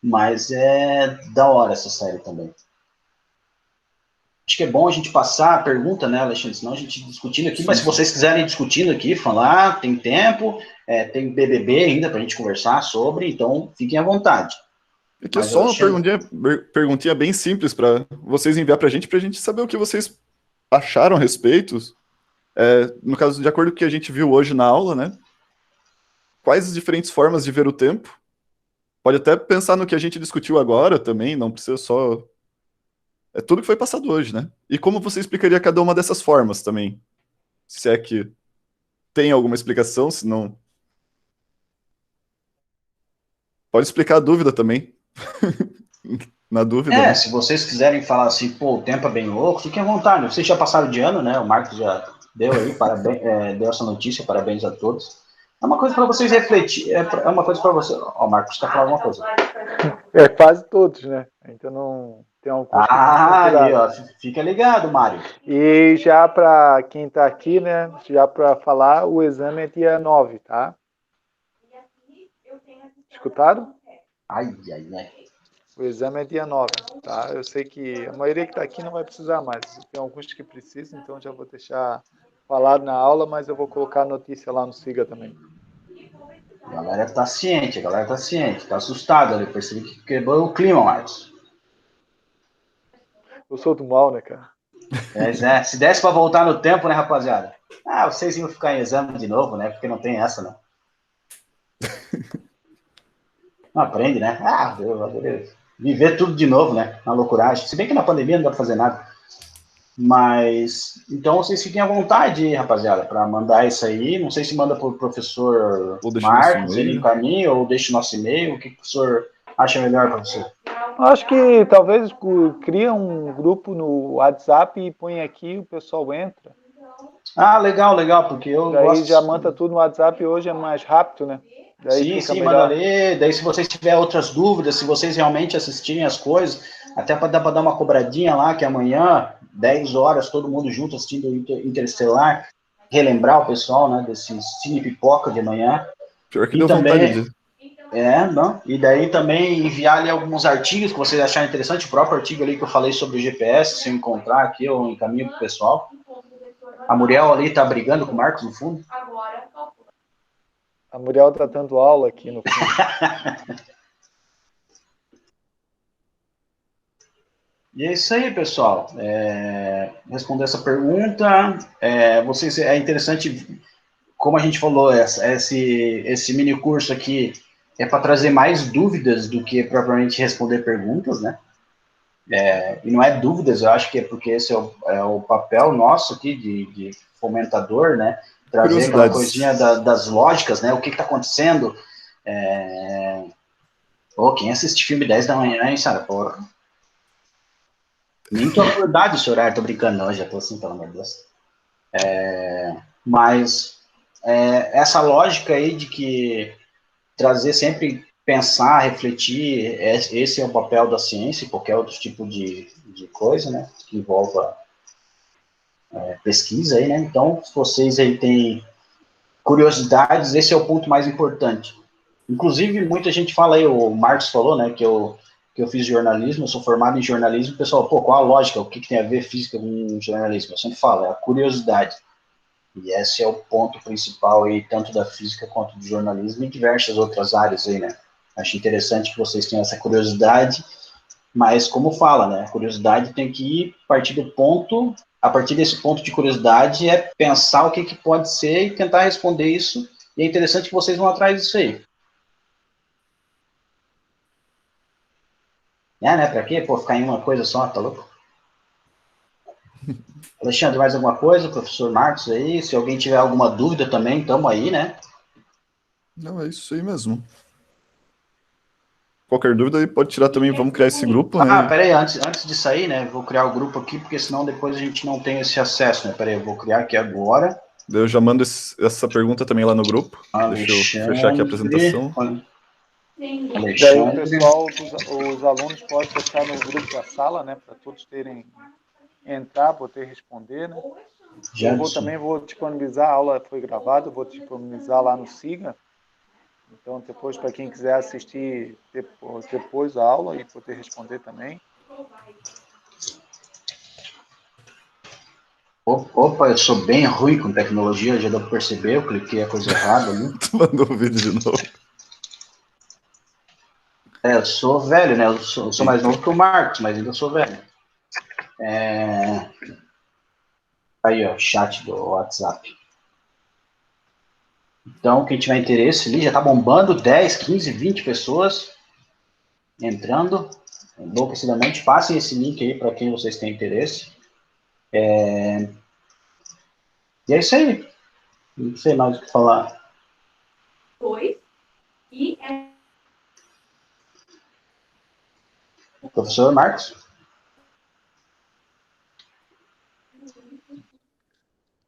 Mas é da hora essa série também. Acho que é bom a gente passar a pergunta, né, Alexandre? Senão a gente discutindo aqui, mas se vocês quiserem discutindo aqui, falar, tem tempo, tem BBB ainda para a gente conversar sobre, então fiquem à vontade. Aqui é só uma perguntinha bem simples para vocês enviar para a gente saber o que vocês acharam a respeito. No caso, de acordo com o que a gente viu hoje na aula, né? Quais as diferentes formas de ver o tempo? Pode até pensar no que a gente discutiu agora também, não precisa só... É tudo que foi passado hoje, né? E como você explicaria cada uma dessas formas também? Se é que tem alguma explicação, se não... Pode explicar a dúvida também. Na dúvida, né? Se vocês quiserem falar assim, pô, o tempo é bem louco, fiquem à vontade. Vocês já passaram de ano, né? O Marcos já deu aí, parabéns, deu essa notícia, parabéns a todos. É uma coisa para vocês refletir, é uma coisa para você. Ó, o Marcos quer falar alguma coisa. Quase todos, né? Então não tem alguns que aí, ó, fica ligado, Mário. E já para quem está aqui, né? Já para falar, o exame é dia 9, tá? Escutado? Ai. O exame é dia 9, tá? Eu sei que a maioria que está aqui não vai precisar mais. Tem alguns que precisam, então já vou deixar falado na aula, mas eu vou colocar a notícia lá no Siga também. A galera tá ciente, tá assustada ali, percebi que quebrou o clima, Marcos. Eu sou do mal, né, cara? Se desse para voltar no tempo, né, rapaziada? Ah, vocês iam ficar em exame de novo, né? Porque não tem essa, né? Não aprende, né? Ah, Deus, viver tudo de novo, né? Na loucuragem. Se bem que na pandemia não dá pra fazer nada. Mas, então vocês fiquem à vontade, rapaziada, para mandar isso aí. Não sei se manda para o professor Ou deixa nosso Marcos, ele e-mail. encaminha, ou deixa o nosso e-mail. O que o professor acha melhor para você? Acho que talvez cria um grupo no WhatsApp e põe aqui, o pessoal entra. Ah, legal, legal, porque eu Daí já gosto. manda tudo no WhatsApp e hoje é mais rápido, né? Daí Sim, fica sim, manda melhor. ler. Daí, se vocês tiverem outras dúvidas, se vocês realmente assistirem as coisas, até para dar uma cobradinha lá, que amanhã, 10 horas, todo mundo junto assistindo Interestelar, relembrar o pessoal, né, desse Cine Pipoca de amanhã. Pior que E deu vontade também, de. não. E daí também enviar ali alguns artigos que vocês acharem interessante, o próprio artigo ali que eu falei sobre o GPS, se eu encontrar aqui, eu encaminho pro pessoal. A Muriel ali tá brigando com o Marcos no fundo. A Muriel tá dando aula aqui no fundo. E é isso aí, pessoal. Responder essa pergunta. É interessante, como a gente falou, esse mini curso aqui é para trazer mais dúvidas do que propriamente responder perguntas, né? E não é dúvidas, eu acho que é porque esse é o papel nosso aqui de fomentador, né? Trazer aquela Curiosidades. coisinha das lógicas, né? O que está acontecendo. Quem assiste filme 10 da manhã, hein, Sara? Porra. Nem tô acordado esse horário, tô brincando, não, já tô assim, pelo amor de Deus. Mas essa lógica aí de que trazer sempre pensar, refletir, esse é o papel da ciência, qualquer outro tipo de coisa, né? Que envolva pesquisa aí, né? Então, se vocês aí têm curiosidades, esse é o ponto mais importante. Inclusive, muita gente fala aí, o Marcos falou, né, que eu fiz jornalismo, eu sou formado em jornalismo, o pessoal, pô, qual a lógica, o que tem a ver física com jornalismo? Eu sempre falo, é a curiosidade. E esse é o ponto principal aí, tanto da física quanto do jornalismo e diversas outras áreas aí, né? Acho interessante que vocês tenham essa curiosidade, mas como fala, né? A curiosidade tem que ir partir do ponto, a partir desse ponto de curiosidade é pensar o que pode ser e tentar responder isso. E é interessante que vocês vão atrás disso aí. Né? Pra quê? Pô, ficar em uma coisa só, tá louco? Alexandre, mais alguma coisa? Professor Marcos aí? Se alguém tiver alguma dúvida também, tamo aí, né? Não, é isso aí mesmo. Qualquer dúvida aí pode tirar também. Vamos criar esse grupo, Ah, né? peraí, antes de sair, né? Vou criar o grupo aqui, porque senão depois a gente não tem esse acesso, né? Peraí, eu vou criar aqui agora. Daí eu já mando essa pergunta também lá no grupo. Deixa eu fechar aqui a Alexandre. apresentação. Daí o Alexandre. pessoal, os alunos podem deixar no grupo da sala, né? Para todos terem entrar, poder responder, né? Eu também vou disponibilizar, a aula foi gravada, eu vou disponibilizar lá no Siga. Então, depois, para quem quiser assistir depois da aula e poder responder também. Opa, eu sou bem ruim com tecnologia, já deu pra perceber, eu cliquei a coisa errada ali. Tu mandou o vídeo de novo. Eu sou velho, né? Eu sou mais novo que o Marcos, mas ainda sou velho. Aí, ó, chat do WhatsApp. Então, quem tiver interesse ali, já tá bombando 10, 15, 20 pessoas entrando enlouquecidamente. Passem esse link aí para quem vocês têm interesse. E é isso aí. Não sei mais o que falar. Professor Marcos?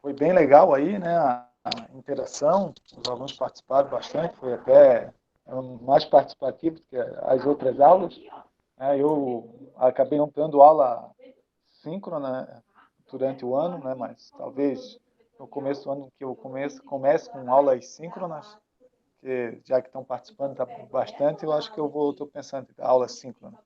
Foi bem legal aí, né? A interação, os alunos participaram bastante, foi até mais participativo do que as outras aulas. Eu acabei não dando aula síncrona, né, durante o ano, né? Mas talvez no começo do ano que eu comece com aulas síncronas, que já que estão participando tá bastante, eu acho que estou pensando em dar aula síncrona.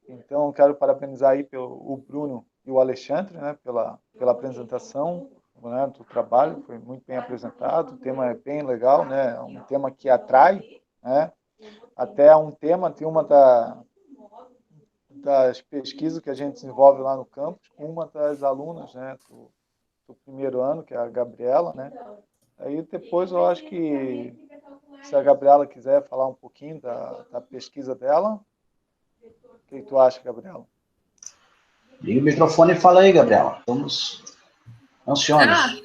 Então, quero parabenizar aí o Bruno e o Alexandre, né, pela apresentação, né, do trabalho, foi muito bem apresentado, o tema é bem legal, né, é um tema que atrai, né, até um tema, tem uma das pesquisas que a gente desenvolve lá no campus, com uma das alunas, né, do primeiro ano, que é a Gabriela, né? Aí depois eu acho que, se a Gabriela quiser falar um pouquinho da pesquisa dela, o que tu acha, Gabriela? Liga o microfone e fala aí, Gabriela. Estamos ansiosos.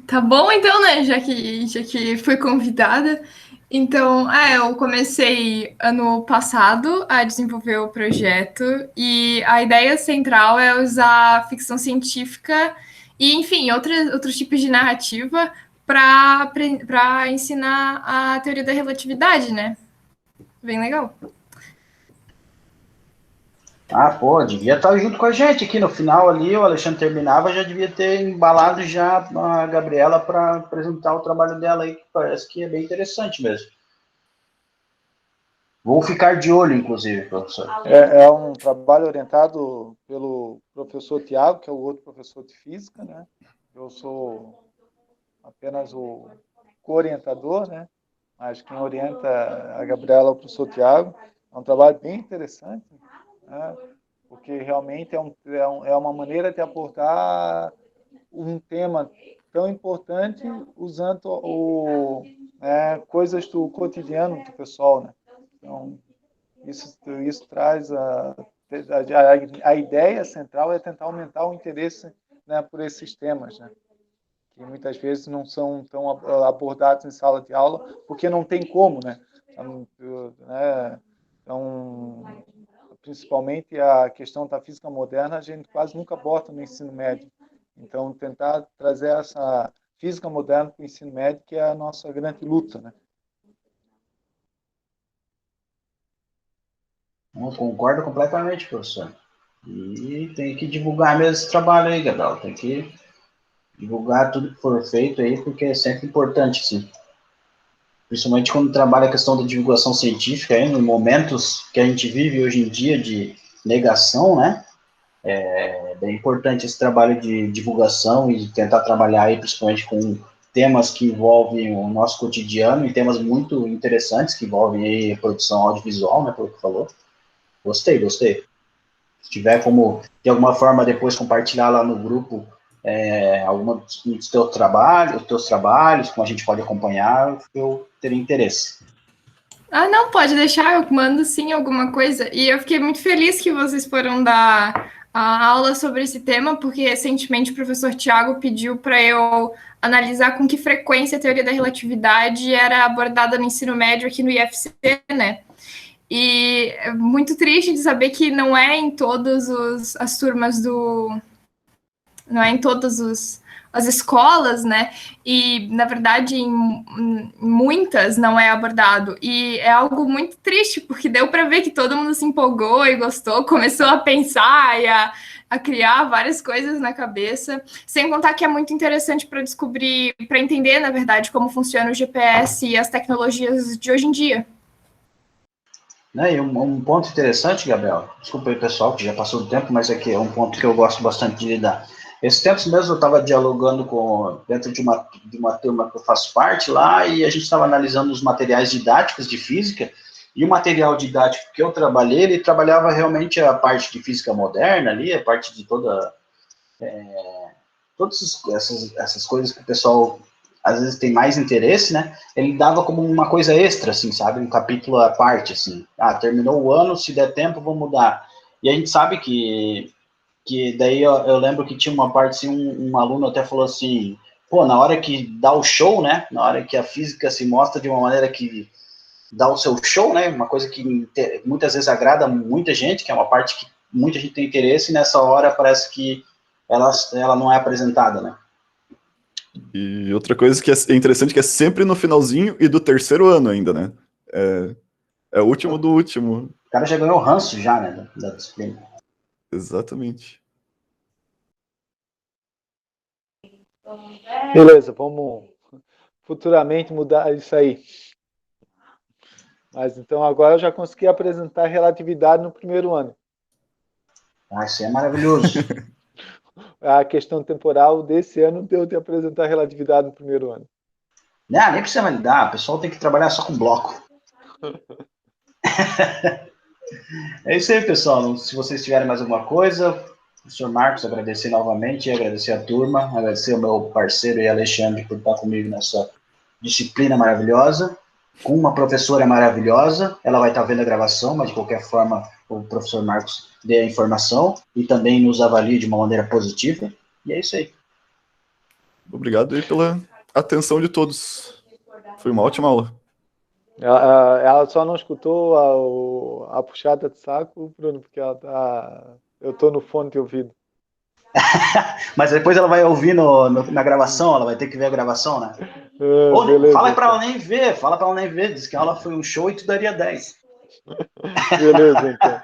Tá bom então, né? Já que fui convidada. Então, eu comecei ano passado a desenvolver o projeto e a ideia central é usar ficção científica e, enfim, outros tipos de narrativa para ensinar a teoria da relatividade, né? Bem legal. Ah, pô, devia estar junto com a gente aqui no final ali, o Alexandre terminava, já devia ter embalado já a Gabriela para apresentar o trabalho dela aí, que parece que é bem interessante mesmo. Vou ficar de olho, inclusive, professor. É um trabalho orientado pelo professor Tiago, que é o outro professor de física, né? Eu sou apenas o co-orientador, né? Mas quem orienta a Gabriela é o professor Tiago. É um trabalho bem interessante, né? Porque realmente é uma maneira de abordar um tema tão importante usando coisas do cotidiano do pessoal, né? Então, isso traz a ideia central é tentar aumentar o interesse, né, por esses temas, né? Que muitas vezes não são tão abordados em sala de aula, porque não tem como, né? Então, principalmente a questão da física moderna, a gente quase nunca bota no ensino médio. Então, tentar trazer essa física moderna para o ensino médio, que é a nossa grande luta, né? Eu concordo completamente, professor. E tem que divulgar mesmo esse trabalho aí, Gabriel. Tem que divulgar tudo que for feito aí, porque é sempre importante, sim. Principalmente quando trabalha a questão da divulgação científica, aí, em momentos que a gente vive hoje em dia de negação, né? É bem importante esse trabalho de divulgação e tentar trabalhar aí, principalmente com temas que envolvem o nosso cotidiano e temas muito interessantes que envolvem aí a produção audiovisual, né, pelo que falou. Gostei. Se tiver como, de alguma forma, depois compartilhar lá no grupo alguma dos teus trabalhos, como a gente pode acompanhar, eu teria interesse. Não, pode deixar, eu mando sim alguma coisa. E eu fiquei muito feliz que vocês foram dar a aula sobre esse tema, porque recentemente o professor Tiago pediu para eu analisar com que frequência a teoria da relatividade era abordada no ensino médio aqui no IFC, né? E é muito triste de saber que não é em todas as turmas não é em todas as escolas, né? E, na verdade, em muitas não é abordado. E é algo muito triste, porque deu para ver que todo mundo se empolgou e gostou, começou a pensar e a criar várias coisas na cabeça. Sem contar que é muito interessante para descobrir, para entender, na verdade, como funciona o GPS e as tecnologias de hoje em dia. Né, e um ponto interessante, Gabriel, desculpa aí, pessoal, que já passou do tempo, mas aqui é um ponto que eu gosto bastante de lidar. Esses tempos mesmo eu estava dialogando dentro de uma turma que eu faço parte lá, e a gente estava analisando os materiais didáticos de física, e o material didático que eu trabalhei, ele trabalhava realmente a parte de física moderna ali, a parte de todas essas coisas que o pessoal às vezes tem mais interesse, né? Ele dava como uma coisa extra, assim, sabe? Um capítulo à parte, assim. Terminou o ano, se der tempo, vou mudar. E a gente sabe que daí eu lembro que tinha uma parte, assim, um aluno até falou assim, pô, na hora que dá o show, né? Na hora que a física se mostra de uma maneira que dá o seu show, né? Uma coisa que muitas vezes agrada muita gente, que é uma parte que muita gente tem interesse, e nessa hora parece que ela não é apresentada, né? E outra coisa que é interessante, que é sempre no finalzinho e do terceiro ano ainda, né? É o último do último. O cara já ganhou ranço já, né, da disciplina. Exatamente. Beleza, vamos futuramente mudar isso aí. Mas então agora eu já consegui apresentar relatividade no primeiro ano. Isso é maravilhoso. A questão temporal desse ano deu de apresentar relatividade no primeiro ano. Não, nem precisa validar, o pessoal tem que trabalhar só com bloco. É isso aí, pessoal. Se vocês tiverem mais alguma coisa, Professor Marcos, agradecer novamente, agradecer a turma, agradecer ao meu parceiro e Alexandre por estar comigo nessa disciplina maravilhosa, com uma professora maravilhosa, ela vai estar vendo a gravação, mas de qualquer forma o professor Marcos dê a informação e também nos avalie de uma maneira positiva, e é isso aí. Obrigado aí pela atenção de todos. Foi uma ótima aula. Ela só não escutou a puxada de saco, Bruno, porque eu estou no fone de ouvido. Mas depois ela vai ouvir na gravação, ela vai ter que ver a gravação, né? Beleza, fala para então. ela nem ver, diz que a aula foi um show e tu daria 10. Beleza, então.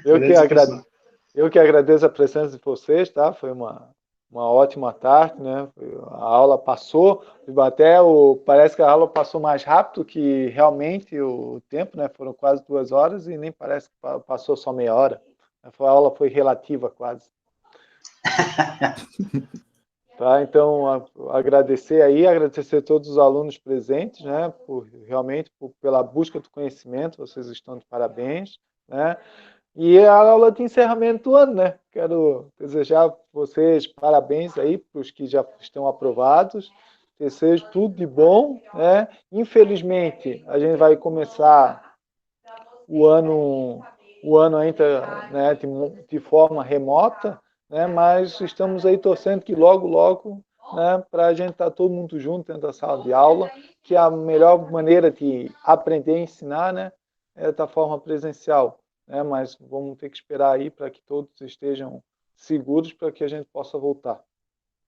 Beleza, Eu que agradeço a presença de vocês, tá? Foi uma ótima tarde, né? A aula passou, parece que a aula passou mais rápido que realmente o tempo, né? Foram quase 2 horas e nem parece que passou só meia hora. A aula foi relativa quase. Tá, então, agradecer a todos os alunos presentes, né, pela busca do conhecimento, vocês estão de parabéns, né, e a aula de encerramento do ano, né, quero desejar a vocês parabéns aí para os que já estão aprovados, desejo tudo de bom, né, infelizmente a gente vai começar o ano ainda, né, de forma remota, né, mas estamos aí torcendo que logo, logo, né, para a gente estar todo mundo junto dentro da sala de aula, que a melhor maneira de aprender e ensinar, né, é da forma presencial, né, mas vamos ter que esperar aí para que todos estejam seguros para que a gente possa voltar.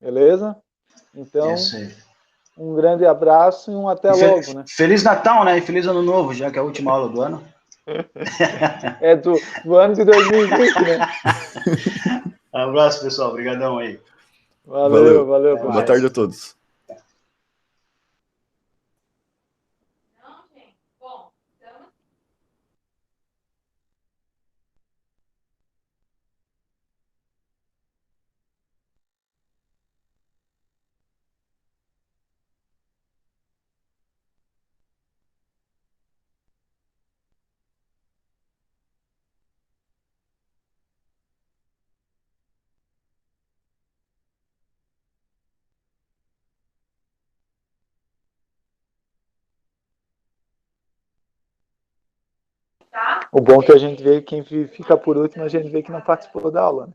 Beleza? Então, um grande abraço e um até logo, né? Feliz Natal, né? E feliz Ano Novo, já que é a última aula do ano. É do ano de 2020, né? Um abraço, pessoal. Obrigadão aí. Valeu. Boa tarde a todos. O bom é que a gente vê quem fica por último, a gente vê que não participou da aula, né?